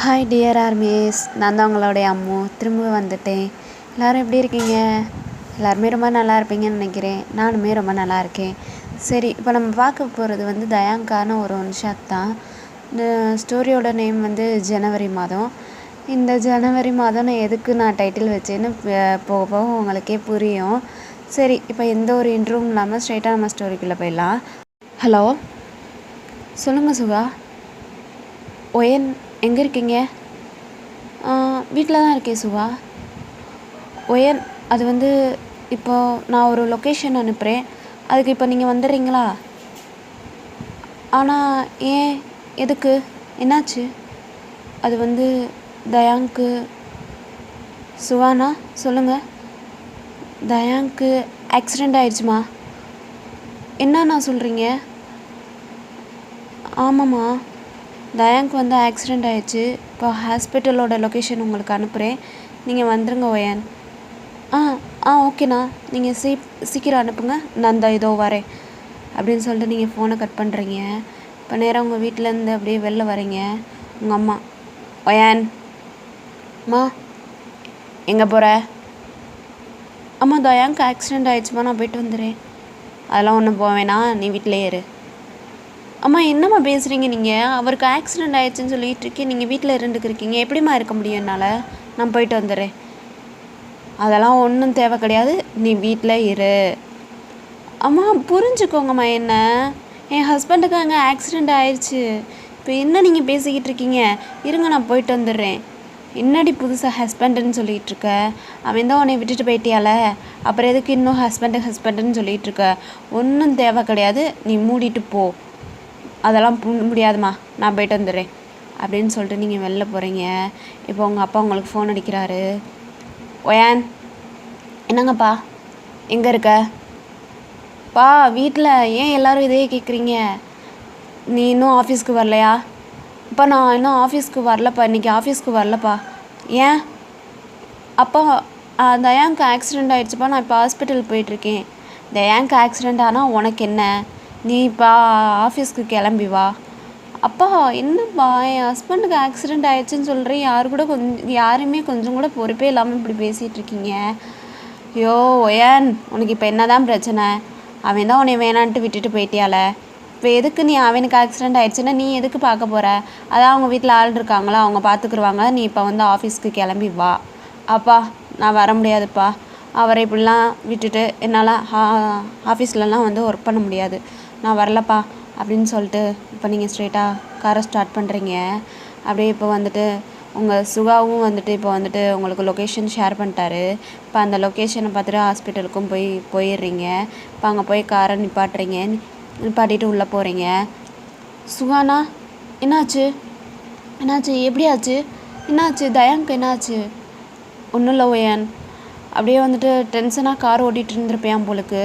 Hi dear armies, நான் தான் உங்களுடைய அம்மு திரும்ப வந்துட்டேன். எல்லோரும் எப்படி இருக்கீங்க? எல்லாருமே ரொம்ப நல்லா இருப்பீங்கன்னு நினைக்கிறேன். நானுமே ரொம்ப நல்லா இருக்கேன். சரி, இப்போ நம்ம பார்க்க போகிறது வந்து தயாங்கான ஒரு ஒன் ஷாட் தான். இந்த ஸ்டோரியோட நேம் வந்து ஜனவரி மாதம். இந்த ஜனவரி மாதம் நான் டைட்டில் வச்சேன்னு போக போக உங்களுக்கே புரியும். சரி, இப்போ எந்த ஒரு இன்ட்ரூவும் இல்லாமல் ஸ்ட்ரைட்டாக நம்ம ஸ்டோரிக்குள்ளே போயிடலாம். ஹலோ, சொல்லுங்கள் சுகா. ஒயன் எங்கே இருக்கீங்க? வீட்டில் தான் இருக்கேன் சுகா. ஒயன், அது வந்து இப்போது நான் ஒரு லொக்கேஷன் அனுப்புகிறேன். அதுக்கு இப்போ நீங்கள் வந்துடுறீங்களா? ஆனால் ஏன், எதுக்கு, என்னாச்சு? அது வந்து தயாங்க்கு. சுகானா சொல்லுங்கள். தயாங்க்கு ஆக்சிடெண்ட் ஆயிடுச்சுமா. என்னண்ணா சொல்கிறீங்க? ஆமாம்மா, தயாங்க் வந்து ஆக்சிடெண்ட் ஆகிடுச்சு. இப்போ ஹாஸ்பிட்டலோட லொக்கேஷன் உங்களுக்கு அனுப்புகிறேன். நீங்கள் வந்துடுங்க ஒயன். ஓகேண்ணா, நீங்கள் சீக்கிரம் அனுப்புங்க. நான் இதோ வரேன் அப்படின்னு சொல்லிட்டு நீங்கள் ஃபோனை கட் பண்ணுறீங்க. இப்போ நேராக உங்கள் வீட்டிலேருந்து அப்படியே வெளில வரீங்க. உங்கள் அம்மா, ஒயன் அம்மா எங்கே போகிற? அம்மா, தயாங்க் ஆக்சிடெண்ட் ஆகிடுச்சுமா, நான் போயிட்டு வந்துடுறேன். அதெல்லாம் ஒன்றும் போவேணா, நீ வீட்டிலே இரு. அம்மா, என்னம்மா பேசுகிறீங்க நீங்கள்? அவருக்கு ஆக்சிடெண்ட் ஆகிடுச்சின்னு சொல்லிகிட்டு இருக்கேன், நீங்கள் வீட்டில் இருந்துக்கிருக்கீங்க. எப்படிம்மா இருக்க முடியும் என்னால்? நான் போயிட்டு வந்துடுறேன். அதெல்லாம் ஒன்றும் தேவை கிடையாது, நீ வீட்டில் இரு. அம்மா புரிஞ்சுக்கோங்கம்மா, என் ஹஸ்பண்டுக்கு அங்கே ஆக்சிடெண்ட் ஆயிடுச்சு. இப்போ என்ன நீங்கள் பேசிக்கிட்டு இருக்கீங்க? இருங்க, நான் போயிட்டு வந்துடுறேன். என்னடி புதுசாக ஹஸ்பண்டுன்னு சொல்லிகிட்டு இருக்க? அவன் தான் உன்னை விட்டுட்டு போயிட்டியால, அப்புறம் எதுக்கு இன்னும் ஹஸ்பண்டுன்னு சொல்லிகிட்டு இருக்க? ஒன்றும் தேவை கிடையாது, நீ மூடிட்டு போ. அதெல்லாம் முடியாதுமா, நான் போயிட்டு வந்துடுறேன் அப்படின்னு சொல்லிட்டு நீங்கள் வெளில போகிறீங்க. இப்போ உங்கள் அப்பா உங்களுக்கு ஃபோன் அடிக்கிறாரு. ஒயான், என்னங்கப்பா, எங்கே இருக்க? பா, வீட்டில். ஏன் எல்லோரும் இதையே கேட்குறீங்க? நீ இன்னும் ஆஃபீஸ்க்கு வரலையா? அப்பா, நான் இன்னும் ஆஃபீஸ்க்கு வரலப்பா, இன்றைக்கி ஆஃபீஸ்க்கு வரலப்பா. ஏன்? அப்பா, தயாங்க்கு ஆக்சிடெண்ட் ஆகிடுச்சுப்பா, நான் இப்போ ஹாஸ்பிட்டல் போயிட்டுருக்கேன். தயாங்க்கு ஆக்சிடெண்ட் ஆனால் உனக்கு என்ன? நீ இப்போ ஆஃபீஸ்க்கு கிளம்பி வா. அப்பா, என்னப்பா, என் ஹஸ்பண்டுக்கு ஆக்சிடெண்ட் ஆகிடுச்சின்னு சொல்கிறேன், யாருமே கொஞ்சம் கூட பொறுப்பே இல்லாமல் இப்படி பேசிகிட்டு இருக்கீங்க. ஐயோ ஒயன், உனக்கு இப்போ என்ன தான் பிரச்சனை? அவன் தான் உன்னை வேணான்ட்டு விட்டுட்டு போயிட்டியால, இப்போ எதுக்கு நீ அவனுக்கு ஆக்சிடெண்ட் ஆகிடுச்சுன்னா நீ எதுக்கு பார்க்க போகிற? அதான் அவங்க வீட்டில் ஆள் இருக்காங்களா, அவங்க பார்த்துக்குருவாங்க. நீ இப்போ வந்து ஆஃபீஸ்க்கு கிளம்பி வா. அப்பா, நான் வர முடியாதுப்பா. அவரை இப்படிலாம் விட்டுட்டு என்னால் ஆஃபீஸ்லலாம் வந்து ஒர்க் பண்ண முடியாது. நான் வரலப்பா அப்படின்னு சொல்லிட்டு இப்போ நீங்கள் ஸ்ட்ரெயிட்டாக காரை ஸ்டார்ட் பண்ணுறீங்க. அப்படியே இப்போ வந்துட்டு உங்கள் சுகாவும் வந்துட்டு இப்போ வந்துட்டு உங்களுக்கு லொக்கேஷன் ஷேர் பண்ணிட்டாரு. இப்போ அந்த லொக்கேஷனை பார்த்துட்டு ஹாஸ்பிட்டலுக்கும் போயிடுறீங்க. இப்போ அங்கே போய் காரை நிப்பாட்டிட்டு உள்ளே போகிறீங்க. சுகானா, என்னாச்சு? எப்படியாச்சு? என்னாச்சு? தயாங்க்கு என்னாச்சு? ஒன்றும் இல்லை ஒயன், அப்படியே வந்துட்டு டென்ஷனாக கார் ஓட்டிகிட்டு இருந்திருப்பேன் போலுக்கு.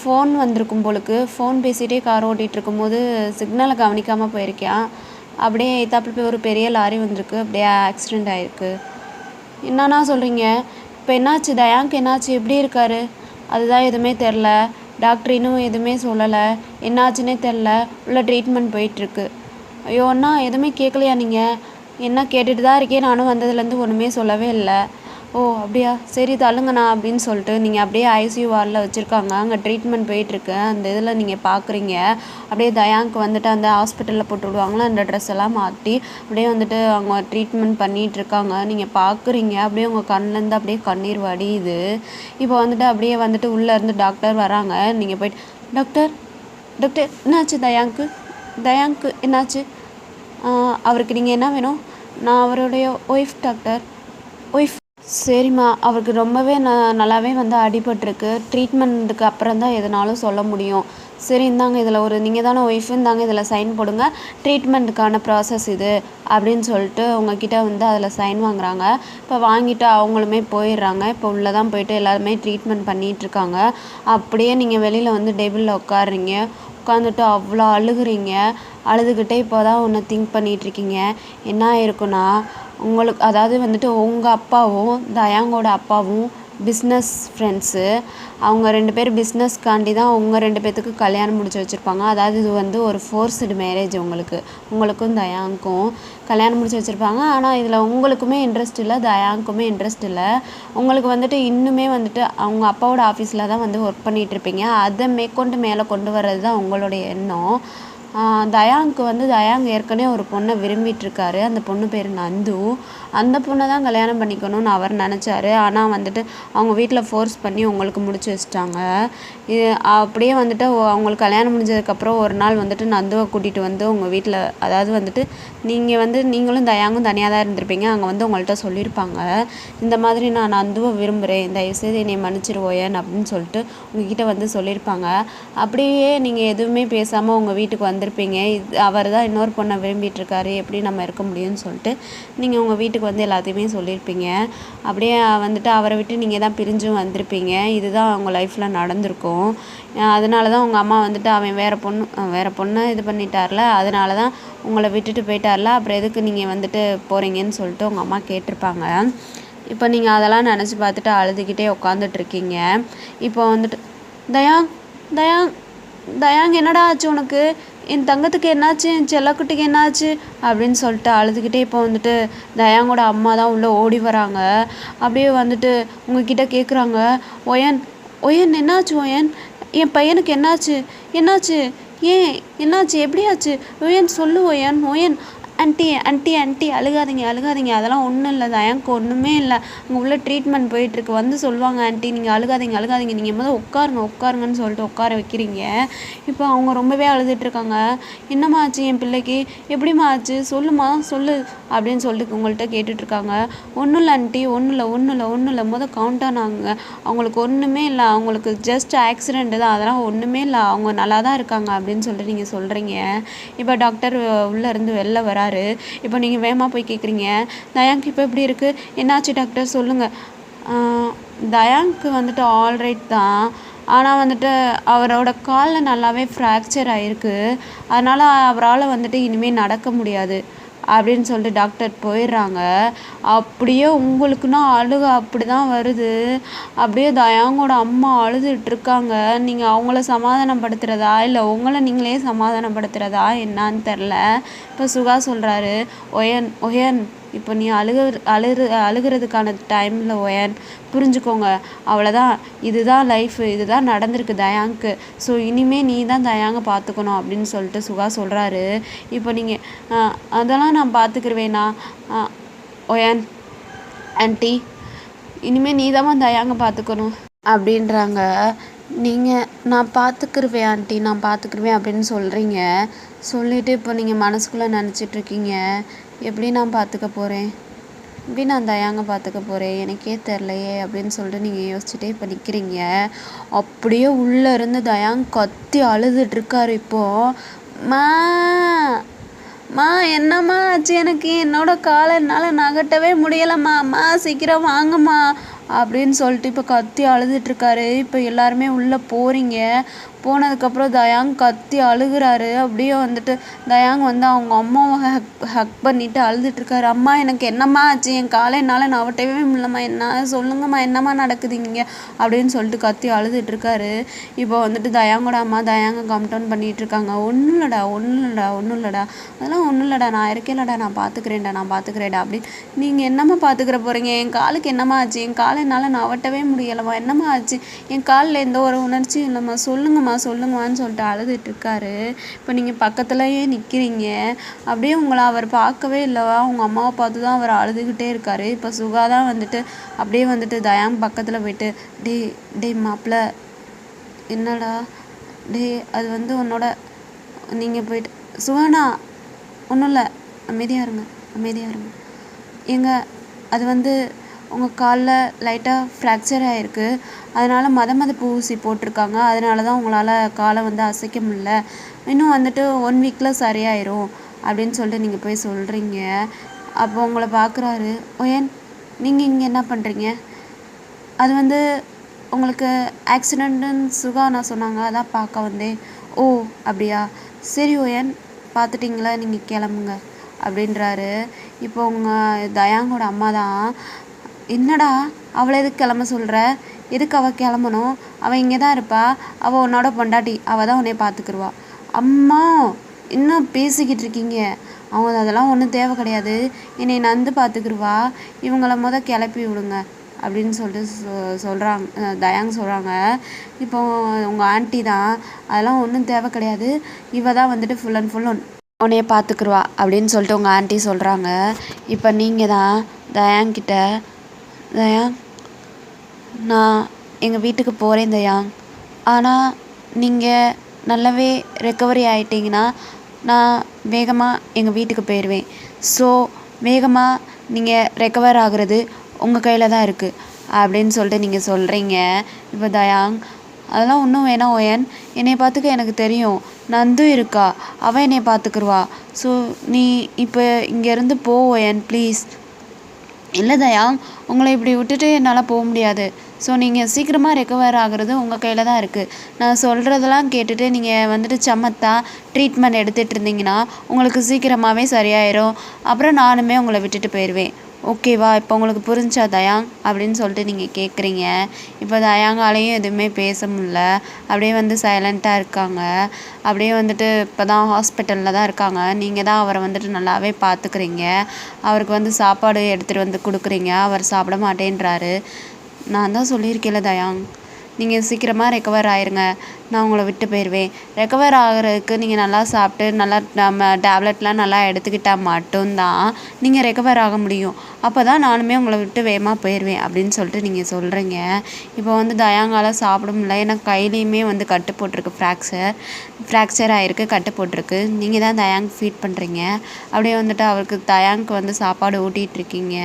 ஃபோன் வந்திருக்கும் போலுக்கு. ஃபோன் பேசிகிட்டே கார் ஓட்டிகிட்டு இருக்கும்போது சிக்னலை கவனிக்காமல் போயிருக்கேன். அப்படியே எத்தாப்பில் போய் ஒரு பெரிய லாரி வந்திருக்கு, அப்படியே ஆக்சிடெண்ட் ஆகிருக்கு. என்னன்னா சொல்கிறீங்க? இப்போ என்னாச்சு? தயாங்க்கு என்னாச்சு? எப்படி இருக்காரு? அதுதான் எதுவுமே தெரில. டாக்டர் இன்னும் எதுவுமே சொல்லலை. என்னாச்சுன்னே தெரில. உள்ள ட்ரீட்மெண்ட் போயிட்டுருக்கு. ஐயோ அண்ணா, எதுவுமே கேட்கலையா நீங்கள்? என்ன கேட்டுட்டு தான் இருக்கேன், நானும் வந்ததுலேருந்து ஒன்றுமே சொல்லவே இல்லை. ஓ அப்படியா, சரி தள்ளுங்கண்ணா அப்படின்னு சொல்லிட்டு நீங்கள் அப்படியே ஐசியூ வார்டில் வச்சுருக்காங்க. அங்கே ட்ரீட்மெண்ட் போயிட்டுருக்கு. அந்த இதில் நீங்கள் பார்க்குறீங்க. அப்படியே தயாங்க்கு வந்துட்டு அந்த ஹாஸ்பிட்டலில் போட்டு விடுவாங்களா, அந்த ட்ரெஸ் எல்லாம் மாற்றி அப்படியே வந்துட்டு அவங்க ட்ரீட்மெண்ட் பண்ணிகிட்ருக்காங்க. நீங்கள் பார்க்குறீங்க. அப்படியே உங்கள் கண்ணிலேருந்து அப்படியே கண்ணீர் வடியுது. இப்போ வந்துட்டு அப்படியே வந்துட்டு உள்ளேருந்து டாக்டர் வராங்க. நீங்கள் போய்ட்டு டாக்டர் என்னாச்சு தயாங்க்கு என்னாச்சு? அவருக்கு நீங்கள் என்ன வேணும்? நான் அவருடைய ஒய்ஃப் டாக்டர். ஒய்ஃப்? சரிம்மா, அவருக்கு ரொம்பவே நல்லாவே வந்து அடிபட்டிருக்கு. ட்ரீட்மெண்ட்டுக்கு அப்புறம் தான் எதுனாலும் சொல்ல முடியும். சரி, இந்தாங்க, இதில் நீங்கள் தானே ஒய்ஃபு, இந்தாங்க இதில் சைன் போடுங்க, ட்ரீட்மெண்ட்டுக்கான ப்ராசஸ் இது அப்படின்னு சொல்லிட்டு உங்ககிட்ட வந்து அதில் சைன் வாங்குறாங்க. இப்போ வாங்கிட்டு அவங்களுமே போயிடுறாங்க. இப்போ உள்ளே தான் போயிட்டு எல்லாருமே ட்ரீட்மெண்ட் பண்ணிகிட்ருக்காங்க. அப்படியே நீங்கள் வெளியில் வந்து டேபிளில் உட்காடுறீங்க. உட்காந்துட்டு அவ்வளோ அழுகுறீங்க. அழுதுகிட்டே இப்போ தான் ஒன்று திங்க் பண்ணிகிட்ருக்கீங்க. என்ன ஆயிருக்குன்னா, உங்களுக்கு அதாவது வந்துட்டு உங்கள் அப்பாவும் தயாங்கோட அப்பாவும் பிஸ்னஸ் ஃப்ரெண்ட்ஸு. அவங்க 2 பேர் பிஸ்னஸ்க்காண்டி தான் உங்கள் 2 பேத்துக்கு கல்யாணம் முடிச்சு வச்சுருப்பாங்க. அதாவது இது வந்து ஒரு ஃபோர்ஸ்டு மேரேஜ் உங்களுக்கும் தயாங்க்கும் கல்யாணம் முடிச்சு வச்சுருப்பாங்க. ஆனால் இதில் உங்களுக்குமே இன்ட்ரெஸ்ட் இல்லை, தயாங்க்குமே இன்ட்ரெஸ்ட் இல்லை. உங்களுக்கு வந்துட்டு இன்னுமே வந்துட்டு அவங்க அப்பாவோட ஆஃபீஸில் தான் வந்து ஒர்க் பண்ணிகிட்ருப்பீங்க. அதை மேற்கொண்டு மேலே கொண்டு வர்றது தான் உங்களுடைய எண்ணம். தயாங்க் ஏற்கனவே ஒரு பொண்ணை விரும்பிகிட்ருக்காரு. அந்த பொண்ணு பேர் நந்து. அந்த பொண்ணை தான் கல்யாணம் பண்ணிக்கணும்னு அவர் நினச்சாரு. ஆனால் வந்துட்டு அவங்க வீட்டில் ஃபோர்ஸ் பண்ணி உங்களுக்கு முடிச்சு வச்சிட்டாங்க. இது அப்படியே வந்துட்டு அவங்களுக்கு கல்யாணம் முடிஞ்சதுக்கப்புறம் ஒரு நாள் வந்துட்டு நந்துவை கூட்டிகிட்டு வந்து உங்கள் வீட்டில், அதாவது வந்துட்டு நீங்களும் தயாங்கும் தனியாக தான் இருந்திருப்பீங்க. அங்கே வந்து உங்கள்கிட்ட சொல்லியிருப்பாங்க, இந்த மாதிரி நான் நந்துவை விரும்புகிறேன், தயவுசெய்து என்னை மன்னிச்சிருவோயன் அப்படின்னு சொல்லிட்டு உங்ககிட்ட வந்து சொல்லியிருப்பாங்க. அப்படியே நீங்கள் எதுவுமே பேசாமல் உங்கள் வீட்டுக்கு வந்திருப்பீங்க. அவர் தான் இன்னொரு பொண்ணை விரும்பிகிட்ருக்காரு, எப்படி நம்ம இருக்க முடியும்னு சொல்லிட்டு நீங்கள் உங்கள் வீட்டுக்கு வந்து எல்லாத்தையுமே சொல்லியிருப்பீங்க. அப்படியே வந்துட்டு அவரை விட்டு நீங்கள் தான் பிரிஞ்சும் வந்திருப்பீங்க. இதுதான் அவங்க லைஃப்பில் நடந்திருக்கும். அதனால தான் உங்கள் அம்மா வந்துட்டு அவன் வேறு பொண்ணை இது பண்ணிட்டார்ல, அதனால தான் உங்களை விட்டுட்டு போயிட்டார்ல, அப்புறம் எதுக்கு நீங்கள் வந்துட்டு போகிறீங்கன்னு சொல்லிட்டு உங்கள் அம்மா கேட்டிருப்பாங்க. இப்போ நீங்கள் அதெல்லாம் நினச்சி பார்த்துட்டு அழுதுகிட்டே உட்காந்துட்ருக்கீங்க. இப்போ வந்துட்டு தயாங் தயாங் என்னடா ஆச்சு உனக்கு, என் தங்கத்துக்கு என்னாச்சு, என் செல்லக்குட்டிக்கு என்னாச்சு அப்படின்னு சொல்லிட்டு அழுதுகிட்டே இப்போ வந்துட்டு தயாங்கோட அம்மா தான் உள்ளே ஓடி வராங்க. அப்படியே வந்துட்டு உங்ககிட்ட கேட்குறாங்க, ஒயன் என்னாச்சு ஒயன், என் பையனுக்கு என்னாச்சு ஏன் என்னாச்சு, எப்படியாச்சு ஒயன் சொல்லு ஒயன். ஆண்டி அழுகாதீங்க, அதெல்லாம் ஒன்றும் இல்லை தயாங்க்கு, ஒன்றுமே இல்லை, அங்கே உள்ள ட்ரீட்மெண்ட் போயிட்டுருக்கு, வந்து சொல்லுவாங்க ஆண்டி, நீங்கள் அழுகாதீங்க, நீங்கள் முதல்ல உட்காருங்கன்னு சொல்லிட்டு உட்கார வைக்கிறீங்க. இப்போ அவங்க ரொம்பவே அழுதுட்ருக்காங்க. என்னம்மா ஆச்சு என் பிள்ளைக்கு, எப்படிம்மா ஆச்சு, சொல்லுமா சொல்லு அப்படின்னு சொல்லிட்டு உங்கள்கிட்ட கேட்டுட்ருக்காங்க. ஒன்றும் இல்லை ஆண்டி, ஒன்றும் இல்லை, முதல் கவுண்ட் டவுன் ஆகுங்க, அவங்களுக்கு ஒன்றுமே இல்லை, அவங்களுக்கு ஜஸ்ட் ஆக்சிடெண்ட்டு தான், அதெல்லாம் ஒன்றுமே இல்லை, அவங்க நல்லா தான் இருக்காங்க அப்படின்னு சொல்லிட்டு நீங்கள் சொல்கிறீங்க. இப்போ டாக்டர் உள்ளேருந்து வெளில வராரு. இப்போ நீங்கள் வேகமாக போய் கேட்குறீங்க, தயாங்க்கு இப்போ எப்படி இருக்குது, என்னாச்சு டாக்டர் சொல்லுங்கள். தயாங்க்கு வந்துட்டு ஆல்ரைட் தான், ஆனால் வந்துட்டு அவரோட காலில் நல்லாவே ஃப்ராக்சர் ஆகிருக்கு, அதனால் அவரால் வந்துட்டு இனிமேல் நடக்க முடியாது அப்படின்னு சொல்லிட்டு டாக்டர் போயிடுறாங்க. அப்படியே உங்களுக்குன்னா அழுக அப்படி தான் வருது. அப்படியே தயாங்கோட அம்மா அழுதுட்ருக்காங்க. நீங்கள் அவங்கள சமாதானப்படுத்துகிறதா இல்லை உங்களை நீங்களே சமாதானப்படுத்துகிறதா என்னான்னு தெரில. இப்போ சுகா சொல்கிறாரு, ஒயன் இப்போ நீ அழுகிறதுக்கான டைமில் ஒயன், புரிஞ்சுக்கோங்க, அவ்வளோதான், இதுதான் லைஃபு, இதுதான் நடந்திருக்கு தயாங்க்கு, ஸோ இனிமேல் நீ தான் தயாங்க பார்த்துக்கணும் அப்படின்னு சொல்லிட்டு சுகா சொல்கிறாரு. இப்போ நீங்கள் அதெல்லாம் நான் பார்த்துக்கிருவேண்ணா ஒயன் ஆண்டி, இனிமேல் நீ தான் தயாங்க பார்த்துக்கணும் அப்படின்றாங்க. நான் பார்த்துக்கிருவேன் ஆண்டி, நான் பார்த்துக்கிருவேன் அப்படின்னு சொல்கிறீங்க. சொல்லிவிட்டு இப்போ நீங்கள் மனசுக்குள்ளே நினச்சிட்ருக்கீங்க, எப்படி நான் பார்த்துக்க போகிறேன், எப்படி நான் தயாங்க பார்த்துக்க போகிறேன், எனக்கே தெரிலையே அப்படின்னு சொல்லிட்டு நீங்கள் யோசிச்சுட்டே இப்போ நிற்கிறீங்க. அப்படியே உள்ளே இருந்து தயாங் கத்தி அழுதுட்ருக்காரு. இப்போது மா என்னம்மா ஆச்சு, எனக்கு என்னோட காலை என்னால் நகட்டவே முடியலைம்மா, சீக்கிரம் வாங்கம்மா அப்படின்னு சொல்லிட்டு இப்போ கத்தி அழுதுட்ருக்காரு. இப்போ எல்லாருமே உள்ளே போகிறீங்க. போனதுக்கப்புறம் தயாங் கத்தி அழுகிறாரு. அப்படியே வந்துட்டு தயாங் வந்து அவங்க அம்மாவை ஹக் பண்ணிவிட்டு அழுதுட்ருக்காரு. அம்மா எனக்கு என்னம்மா ஆச்சு, என் காலை என்னால் நவட்டவே முடியலம்மா, என்ன சொல்லுங்கம்மா, என்னம்மா நடக்குது இங்கே அப்படின்னு சொல்லிட்டு கத்தி அழுதுட்ருக்காரு. இப்போ வந்துட்டு தயாங்கோட அம்மா தயாங்க கம்டவுன் பண்ணிகிட்ருக்காங்க. ஒன்றும் இல்லைடா, அதெல்லாம் ஒன்றும் இல்லைடா, நான் இருக்கேன்லடா, நான் பார்த்துக்கிறேன்டா அப்படின்னு. நீங்கள் என்னம்மா பார்த்துக்கிற போகிறீங்க, என் காலுக்கு என்னம்மா ஆச்சு, என் காலை என்னால் நவட்டவே முடியலைம்மா, என்னம்மா ஆச்சு, என் காலில் எந்த ஒரு உணர்ச்சியும் இல்லைம்மா, சொல்லுங்கம்மான்னு சொல்லிட்டு அழுதுட்ருக்காரு. இப்போ நீங்கள் பக்கத்துலேயே நிற்கிறீங்க. அப்படியே உங்களை அவர் பார்க்கவே இல்லைவா, உங்கள் அம்மாவை பார்த்து தான் அவர் அழுதுகிட்டே இருக்காரு. இப்போ சுகா தான் வந்துட்டு அப்படியே வந்துட்டு தயாங் பக்கத்தில் போயிட்டு, டே மாப்பிள்ள, என்னடா அது வந்து உன்னோட, நீங்கள் போயிட்டு சுகானா ஒன்றும் இல்லை, அமைதியாக இருங்க ஏங்க, அது வந்து உங்கள் காலில் லைட்டாக ஃப்ராக்சர் ஆகிருக்கு, அதனால் மதப்பு ஊசி போட்டிருக்காங்க, அதனால தான் உங்களால் காலை வந்து அசைக்க முடியல, இன்னும் வந்துட்டு 1 வீக்கில் சரியாயிரும் அப்படின்னு சொல்லிட்டு நீங்கள் போய் சொல்கிறீங்க. அப்போ உங்களை பார்க்குறாரு. ஒயன், நீங்கள் இங்கே என்ன பண்ணுறீங்க, அது வந்து உங்களுக்கு ஆக்சிடெண்ட்டுன்னு சுகா நான் சொன்னாங்க, அதான் பார்க்க வந்தேன். ஓ அப்படியா, சரி ஒயன், பார்த்துட்டிங்களா, நீங்கள் கிளம்புங்க அப்படின்றாரு. இப்போ உங்கள் தயாங்கோட அம்மா தான், என்னடா அவளை எதுக்கு கிளம்ப சொல்கிற? எதுக்கு அவள் கிளம்பணும்? அவள் இங்கே தான் இருப்பா. அவள் உன்னோட பொண்டாட்டி. அவள் தான் உன்னை பார்த்துக்குருவா. அம்மா இன்னும் பேசிக்கிட்டு இருக்கீங்க. அவங்க அதெல்லாம் ஒன்றும் தேவை கிடையாது. என்னை நந்து பார்த்துக்குருவா. இவங்கள கிளப்பி விடுங்க அப்படின்னு சொல்லிட்டு சொல்கிறாங்க. தயாங்க சொல்கிறாங்க. இப்போ உங்கள் ஆண்டி தான், அதெல்லாம் ஒன்றும் தேவை கிடையாது. இவ தான் வந்துட்டு ஃபுல் அண்ட் ஃபுல் உன்னைய பார்த்துக்குருவா அப்படின்னு சொல்லிட்டு உங்கள் ஆண்டி சொல்கிறாங்க. இப்போ நீங்கள் தான் தயாங்கிட்ட, தயாங் நான் எங்கள் வீட்டுக்கு போகிறேன் தயாங், ஆனால் நீங்கள் நல்லாவே ரெக்கவரி ஆகிட்டிங்கன்னா நான் வேகமாக எங்கள் வீட்டுக்கு போயிடுவேன். ஸோ வேகமாக நீங்கள் ரெக்கவர் ஆகுறது உங்கள் கையில் தான் இருக்குது அப்படின்னு சொல்லிட்டு நீங்கள் சொல்கிறீங்க. இப்போ தயாங் அதெல்லாம் ஒன்றும் வேணாம் ஓயன், என்னை பார்த்துக்க எனக்கு தெரியும். நந்து இருக்கா, அவன் என்னை பார்த்துக்குருவா. ஸோ நீ இப்போ இங்கேருந்து போ ஓயன் ப்ளீஸ். இல்லை தயாங், உங்களை இப்படி விட்டுட்டு என்னால் போக முடியாது. ஸோ நீங்கள் சீக்கிரமாக ரெக்கவர் ஆகுறது உங்கள் கையில் தான் இருக்குது. நான் சொல்கிறதெல்லாம் கேட்டுட்டு நீங்கள் வந்துட்டு சமத்தா ட்ரீட்மெண்ட் எடுத்துகிட்டு இருந்தீங்கன்னா உங்களுக்கு சீக்கிரமாகவே சரியாயிரும். அப்புறம் நானுமே உங்களை விட்டுட்டு போயிடுவேன். ஓகேவா? இப்போ உங்களுக்கு புரிஞ்சா தயாங் அப்படின்னு சொல்லிட்டு நீங்கள் கேட்குறீங்க. இப்போ தயாங்காலையும் எதுவுமே பேச முடியல. அப்படியே வந்து சைலண்ட்டாக இருக்காங்க. அப்படியே வந்துட்டு இப்போ தான் ஹாஸ்பிட்டலில் தான் இருக்காங்க. நீங்கள் தான் அவரை வந்துட்டு நல்லாவே பார்த்துக்கிறீங்க. அவருக்கு வந்து சாப்பாடு எடுத்துகிட்டு வந்து கொடுக்குறீங்க. அவர் சாப்பிட மாட்டேன்றாரு. நான் தான் சொல்லியிருக்கேன்ல தயாங், நீங்கள் சீக்கிரமாக ரெக்கவர் ஆயிருங்க, நான் உங்களை விட்டு போயிடுவேன். ரெக்கவர் ஆகிறதுக்கு நீங்கள் நல்லா சாப்பிட்டு நல்லா நம்ம டேப்லெட்லாம் நல்லா எடுத்துக்கிட்டால் மட்டும்தான் நீங்கள் ரெக்கவர் ஆக முடியும். அப்போ தான் நானுமே உங்களை விட்டு வேகமாக போயிடுவேன் அப்படின்னு சொல்லிட்டு நீங்கள் சொல்கிறீங்க. இப்போ வந்து தயாங்கால சாப்பிட முடியல. ஏன்னா கையிலையுமே வந்து கட்டு போட்டிருக்கு, ஃப்ராக்சர் ஆகிருக்கு, கட்டு போட்டிருக்கு. நீங்கள் தான் தயாங் ஃபீட் பண்ணுறீங்க. அப்படியே வந்துட்டு அவருக்கு தயாங்க்கு வந்து சாப்பாடு ஊட்டிகிட்ருக்கீங்க.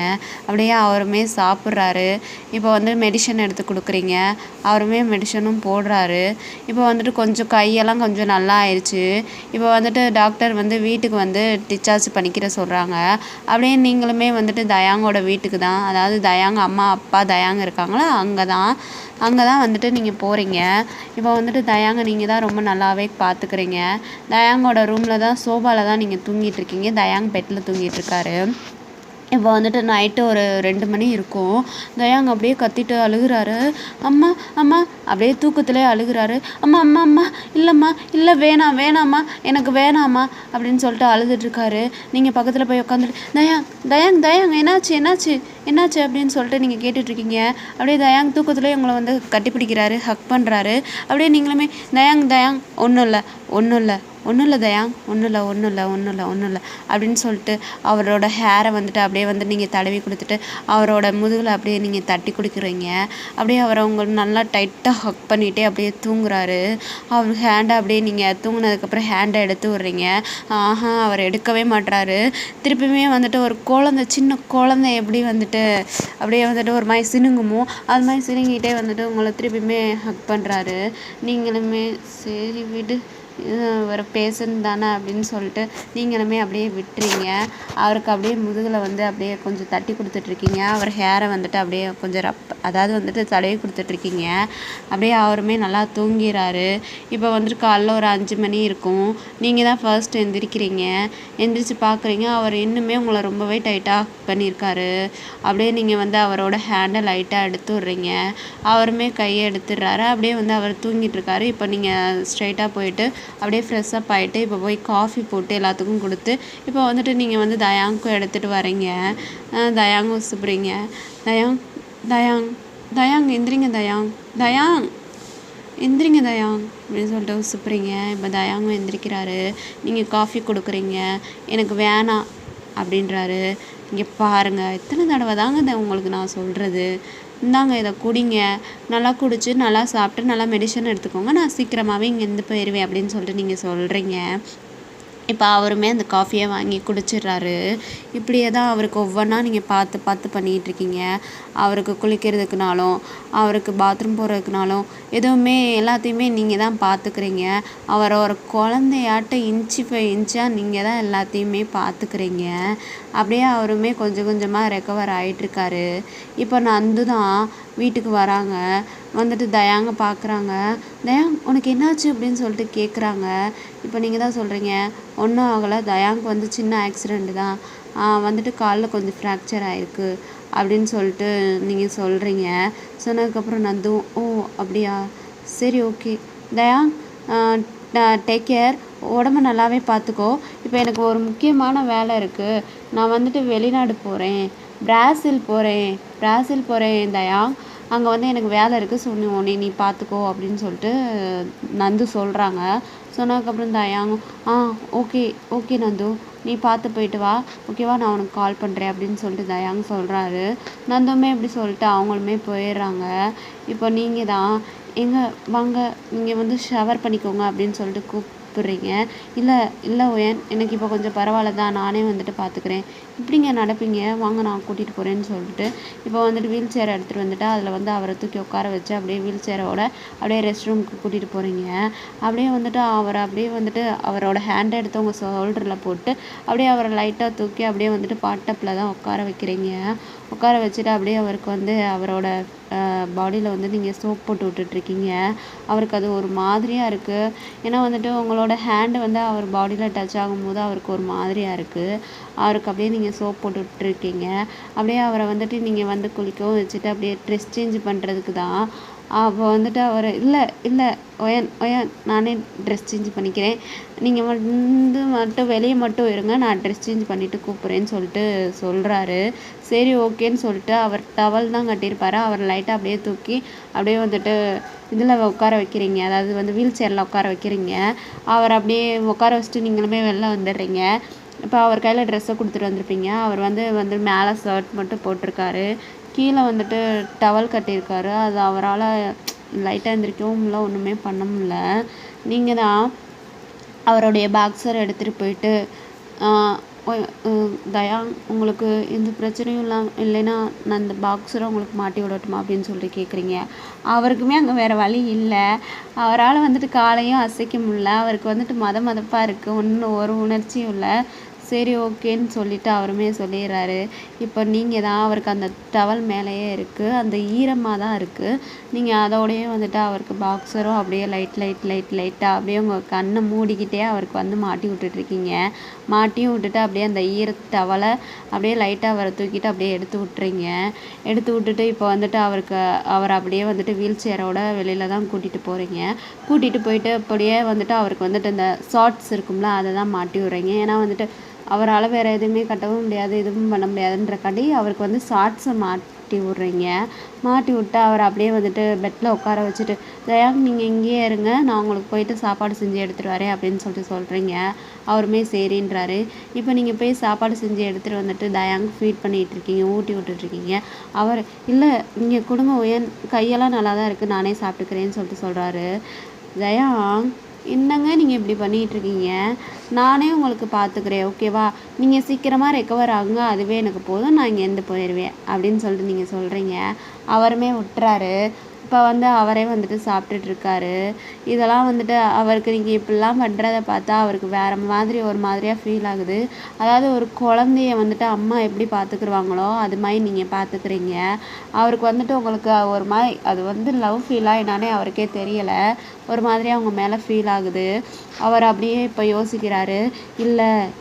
அப்படியே அவருமே சாப்பிட்றாரு. இப்போ வந்து மெடிசன் எடுத்து கொடுக்குறீங்க. அவருமே மெடிசனும் போடுறாரு. இப்போ வந்துட்டு கொஞ்சம் கையெல்லாம் கொஞ்சம் நல்லா ஆயிடுச்சு. இப்போ வந்துட்டு டாக்டர் வந்து வீட்டுக்கு வந்து டிஸ்சார்ஜ் பண்ணிக்கிற சொல்கிறாங்க. அப்படியே நீங்களுமே வந்துட்டு தயாங்கோட வீட்டுக்கு தான், அதாவது தயாங்க அம்மா அப்பா தயாங்க இருக்காங்களா அங்கே தான் வந்துட்டு நீங்கள் போகிறீங்க. இப்போ வந்துட்டு தயாங்க நீங்கள் தான் ரொம்ப நல்லாவே பார்த்துக்கிறீங்க. தயாங்கோட ரூமில் தான் சோஃபாவில் தான் நீங்கள் தூங்கிட்டுருக்கீங்க. தயாங் பெட்டில் தூங்கிட்டுருக்காரு. இப்போ வந்துட்டு நைட்டு ஒரு 2 மணி இருக்கும். தயாங் அப்படியே கத்திட்டு அழுகுறாரு. அம்மா அம்மா அப்படியே தூக்கத்திலே அழுகுறாரு. அம்மா அம்மா அம்மா இல்லைம்மா, இல்லை வேணாம்மா, எனக்கு வேணாம்மா அப்படின்னு சொல்லிட்டு அழுதுட்ருக்காரு. நீங்கள் பக்கத்தில் போய் உட்காந்துட்டு தயாங் என்னாச்சு அப்படின்னு சொல்லிட்டு நீங்கள் கேட்டுட்ருக்கீங்க. அப்படியே தயாங் தூக்கத்திலே உங்களை வந்து கட்டிப்பிடிக்கிறாரு, ஹக் பண்ணுறாரு. அப்படியே நீங்களுமே தயாங் ஒன்றும் இல்லை தயாங், ஒன்றும் இல்லை அப்படின்னு சொல்லிட்டு அவரோட ஹேரை வந்துட்டு அப்படியே வந்து நீங்கள் தடவி கொடுத்துட்டு அவரோட முதுகில் அப்படியே நீங்கள் தட்டி கொடுக்குறீங்க. அப்படியே அவரை உங்களுக்கு நல்லா டைட்டாக ஹக் பண்ணிகிட்டே அப்படியே தூங்குறாரு. அவர் ஹேண்டை அப்படியே நீங்கள் தூங்கினதுக்கப்புறம் ஹேண்டை எடுத்து விட்றீங்க. அவர் எடுக்கவே மாட்டுறாரு. திருப்பியுமே வந்துட்டு ஒரு சின்ன குழந்தை எப்படி வந்துட்டு அப்படியே வந்துட்டு ஒரு மாதிரி சினுங்குமோ அது மாதிரி சினுங்கிட்டே வந்துட்டு உங்களை திருப்பியுமே ஹக் பண்ணுறாரு. நீங்களுமே சரி விடு, ஒரு பேஷண்ட் தானே அப்படின்னு சொல்லிட்டு நீங்களுமே அப்படியே விட்டுறீங்க. அவருக்கு அப்படியே முதுகில் வந்து அப்படியே கொஞ்சம் தட்டி கொடுத்துட்ருக்கீங்க. அவர் ஹேரை வந்துட்டு அப்படியே கொஞ்சம் அதாவது வந்துட்டு தடவி கொடுத்துட்ருக்கீங்க. அப்படியே அவருமே நல்லா தூங்கிறாரு. இப்போ வந்துட்டு காலைல ஒரு 5 மணி இருக்கும். நீங்கள் தான் ஃபர்ஸ்ட் எந்திரிக்கிறீங்க. எந்திரிச்சு பார்க்குறீங்க, அவர் இன்னுமே உங்களை ரொம்பவே டைட்டாக பண்ணியிருக்காரு. அப்படியே நீங்கள் வந்து அவரோட ஹேண்டை லைட்டாக எடுத்து விட்றீங்க. அவருமே கையை எடுத்துடுறாரு. அப்படியே வந்து அவர் தூங்கிட்டுருக்காரு. இப்போ நீங்கள் ஸ்ட்ரைட்டாக போயிட்டு அப்படியே ஃப்ரெஷ்ஷப் ஆகிட்டு இப்போ போய் காஃபி போட்டு எல்லாத்துக்கும் கொடுத்து இப்போ வந்துட்டு நீங்கள் வந்து தயாங்க்கும் எடுத்துகிட்டு வரீங்க. தயாங்கும் சுப்புறீங்க. தயாங் எந்திரிங்க தயாங் எந்திரிங்க தயாங் அப்படின்னு சொல்லிட்டு சுப்புறீங்க. இப்போ தயாங்கும் எந்திரிக்கிறாரு. நீங்கள் காஃபி கொடுக்குறீங்க. எனக்கு வேணாம் அப்படின்றாரு. இங்கே பாருங்கள், எத்தனை தடவை தாங்க உங்களுக்கு நான் சொல்கிறது, இந்தாங்க இதை குடிங்க, நல்லா குடிச்சு நல்லா சாப்பிட்டு நல்லா மெடிசன் எடுத்துக்கோங்க, நான் சீக்கிரமாகவே இங்கேருந்து போயிடுவேன் அப்படின்னு சொல்லிட்டு நீங்கள் சொல்கிறீங்க. இப்போ அவருமே அந்த காஃபியை வாங்கி குடிச்சிடுறாரு. இப்படியே தான் அவருக்கு ஒவ்வொன்றா நீங்கள் பார்த்து பண்ணிகிட்ருக்கீங்க. அவருக்கு குளிக்கிறதுக்குனாலும் அவருக்கு பாத்ரூம் போகிறதுக்குனாலும் எதுவுமே எல்லாத்தையுமே நீங்கள் தான் பார்த்துக்கிறீங்க. அவரை ஒரு குழந்தையாட்ட இன்ச்சு பை இன்ச்சாக நீங்கள் தான் எல்லாத்தையுமே பார்த்துக்கிறீங்க. அப்படியே அவருமே கொஞ்சம் கொஞ்சமாக ரெக்கவர் ஆகிட்ருக்காரு. இப்போ நந்து தான் வீட்டுக்கு வராங்க. வந்துட்டு தயாங்க பார்க்குறாங்க. தயாங் உனக்கு என்னாச்சு அப்படின்னு சொல்லிட்டு கேட்குறாங்க. இப்போ நீங்கள் தான் சொல்கிறீங்க ஒன்றும் ஆகலை, தயாங்க்கு வந்து சின்ன ஆக்சிடெண்ட்டு தான், வந்துட்டு காலில் கொஞ்சம் ஃப்ராக்சர் ஆகிருக்கு அப்படின்னு சொல்லிட்டு நீங்கள் சொல்கிறீங்க. சொன்னதுக்கப்புறம் நந்துவும் ஓ அப்படியா சரி ஓகே தயா டேக் கேர், உடம்ப நல்லாவே பார்த்துக்கோ. இப்போ எனக்கு ஒரு முக்கியமான வேலை இருக்குது, நான் வந்துட்டு வெளிநாடு போகிறேன், பிராசில் போகிறேன் தயா. அங்கே வந்து எனக்கு வேலை இருக்குது, உன்னை நீ பார்த்துக்கோ அப்படின்னு சொல்லிட்டு நந்து சொல்கிறாங்க. சொன்னதுக்கப்புறம் தயாங்க ஓகே ஓகே நந்து, நீ பார்த்து போயிட்டு வா, ஓகேவா, நான் உனக்கு கால் பண்ணுறேன் அப்படின்னு சொல்லிட்டு தயாங்க சொல்கிறாரு. நந்துமே இப்படி சொல்லிட்டு அவங்களுமே போயிடுறாங்க. இப்போ நீங்கள் தான் எங்கே வாங்க, நீங்கள் வந்து ஷவர் பண்ணிக்கோங்க அப்படின்னு சொல்லிட்டு கூப்பிட்றீங்க. இல்லை ஓயன், எனக்கு இப்போ கொஞ்சம் பரவாயில்ல தான், நானே வந்துட்டு பார்த்துக்கிறேன், இப்படிங்க நடப்பீங்க, வாங்க நான் கூட்டிகிட்டு போகிறேன்னு சொல்லிட்டு இப்போ வந்துட்டு வீல் சேரை எடுத்துகிட்டு வந்துட்டு அதில் வந்து அவரை தூக்கி உட்கார வச்சு அப்படியே வீல் சேரோட அப்படியே ரெஸ்ட் ரூமுக்கு கூட்டிகிட்டு போகிறீங்க. அப்படியே வந்துட்டு அவரோட ஹேண்டை எடுத்து உங்கள் ஷோல்டரில் போட்டு அப்படியே அவரை லைட்டாக தூக்கி அப்படியே வந்துட்டு பாட்டப்பில் தான் உட்கார வைக்கிறீங்க. உட்கார வச்சுட்டு அப்படியே அவருக்கு வந்து அவரோட பாடியில் வந்து நீங்கள் சோப் போட்டு விட்டுட்ருக்கீங்க. அவருக்கு அது ஒரு மாதிரியாக இருக்குது. ஏன்னா வந்துட்டு உங்களோட ஹேண்டு வந்து அவர் பாடியில் டச் ஆகும்போது அவருக்கு ஒரு மாதிரியாக இருக்குது. அவருக்கு அப்படியே நீங்கள் சோப் போட்டு விட்டுருக்கீங்க. அப்படியே அவரை வந்துட்டு நீங்கள் வந்து குளிக்கவும் வச்சுட்டு அப்படியே ட்ரெஸ் சேஞ்ச் பண்ணுறதுக்கு தான். அப்போ வந்துட்டு அவர் இல்லை ஒயன் நானே ட்ரெஸ் சேஞ்ச் பண்ணிக்கிறேன், நீங்கள் மட்டும் வெளியே மட்டும் இருங்க, நான் ட்ரெஸ் சேஞ்ச் பண்ணிவிட்டு கூப்பிட்றேன்னு சொல்லிட்டு சொல்கிறாரு. சரி ஓகேன்னு சொல்லிட்டு அவர் டவல் தான் கட்டியிருப்பாரு, அவர் லைட்டாக அப்படியே தூக்கி அப்படியே வந்துட்டு இதில் உட்கார வைக்கிறீங்க, அதாவது வந்து வீல் சேரில் உட்கார வைக்கிறீங்க. அவர் அப்படியே உட்கார வச்சுட்டு நீங்களுமே வெளில வந்துடுறீங்க. இப்போ அவர் கையில் ட்ரெஸ்ஸை கொடுத்துட்டு வந்திருப்பீங்க. அவர் வந்து மேலே ஷர்ட் மட்டும் போட்டிருக்காரு, கீழே வந்துட்டு டவல் கட்டியிருக்காரு. அது அவரால் லைட்டாக எழுந்திரிக்கவும் இல்லை, ஒன்றுமே பண்ண முடியல. நீங்கள் தான் அவருடைய பாக்ஸர் எடுத்துகிட்டு போயிட்டு தயா உங்களுக்கு எந்த பிரச்சனையும் இல்லைன்னா நான் இந்த பாக்ஸரை உங்களுக்கு மாட்டி விடட்டுமா அப்படின்னு சொல்லிட்டு கேட்குறீங்க. அவருக்குமே அங்கே வேறு வழி இல்லை, அவரால் வந்துட்டு காலையும் அசைக்க முடியல, அவருக்கு வந்துட்டு மதப்பாக இருக்குது, ஒன்றும் ஒரு உணர்ச்சியும் இல்லை. சரி ஓகேன்னு சொல்லிவிட்டு அவருமே சொல்லிடுறாரு. இப்போ நீங்கள் தான் அவருக்கு அந்த டவல் மேலேயே இருக்குது, அந்த ஈரமாக தான் இருக்குது, நீங்கள் அதோடையே வந்துட்டு அவருக்கு பாக்ஸரும் அப்படியே லைட்டாக அப்படியே உங்கள் கண்ணை மூடிக்கிட்டே அவருக்கு வந்து மாட்டி விட்டுட்ருக்கீங்க. மாட்டியும் விட்டுட்டு அப்படியே அந்த டவலை அப்படியே லைட்டாக அவரை தூக்கிட்டு அப்படியே எடுத்து விட்டுட்டு இப்போ வந்துட்டு அவர் அப்படியே வந்துட்டு வீல் சேரோட வெளியில் தான் கூட்டிகிட்டு போயிட்டு அப்படியே வந்துட்டு அவருக்கு வந்துட்டு இந்த ஷார்ட்ஸ் இருக்கும்ல அதை தான் மாட்டி விட்றீங்க. ஏன்னா வந்துட்டு அவரால் வேறு எதுவுமே கட்டவும் முடியாது, எதுவும் பண்ண முடியாதுன்றக்காண்டி அவருக்கு வந்து ஷார்ட்ஸை மாட்டி விட்டு அவர் அப்படியே வந்துட்டு பெட்டில் உட்கார வச்சுட்டு தயாங்க நீங்கள் இங்கேயே இருங்க, நான் உங்களுக்கு போயிட்டு சாப்பாடு செஞ்சு எடுத்துகிட்டு வரேன் அப்படின்னு சொல்லிட்டு சொல்கிறீங்க. அவருமே சரின்றாரு. இப்போ நீங்கள் போய் சாப்பாடு செஞ்சு எடுத்துகிட்டு வந்துட்டு தயாங்க ஃபீட் பண்ணிகிட்டு இருக்கீங்க, ஊட்டி விட்டுட்ருக்கீங்க. அவர் இல்லை நீங்கள் கொடுங்க உயன், கையெல்லாம் நல்லா தான் இருக்குது, நானே சாப்பிட்டுக்கிறேன்னு சொல்லிட்டு சொல்கிறாரு. தயாங் என்னங்க நீங்கள் இப்படி பண்ணிகிட்ருக்கீங்க, நானே உங்களுக்கு பார்த்துக்கிறேன் ஓகேவா, நீங்கள் சீக்கிரமாக ரெக்கவர் ஆகுங்க, அதுவே எனக்கு போதும், நான் இங்கேருந்து போயிடுவேன் அப்படின்னு சொல்லிட்டு நீங்கள் சொல்கிறீங்க. அவருமே விட்டுறாரு. இப்போ வந்து அவரே வந்துட்டு சாப்பிட்டுட்ருக்காரு. இதெல்லாம் வந்துட்டு அவருக்கு நீங்கள் இப்படிலாம் பண்ணுறத பார்த்தா அவருக்கு வேறு மாதிரி ஒரு மாதிரியாக ஃபீல் ஆகுது. அதாவது ஒரு குழந்தைய வந்துட்டு அம்மா எப்படி பார்த்துக்குருவாங்களோ அது மாதிரி நீங்கள் பார்த்துக்கிறீங்க. அவருக்கு வந்துட்டு உங்களுக்கு ஒரு மாதிரி அது வந்து லவ் ஃபீலாக என்னானே அவருக்கே தெரியலை, ஒரு மாதிரியாக அவங்க மேலே ஃபீல் ஆகுது. அவர் அப்படியே இப்போ யோசிக்கிறாரு.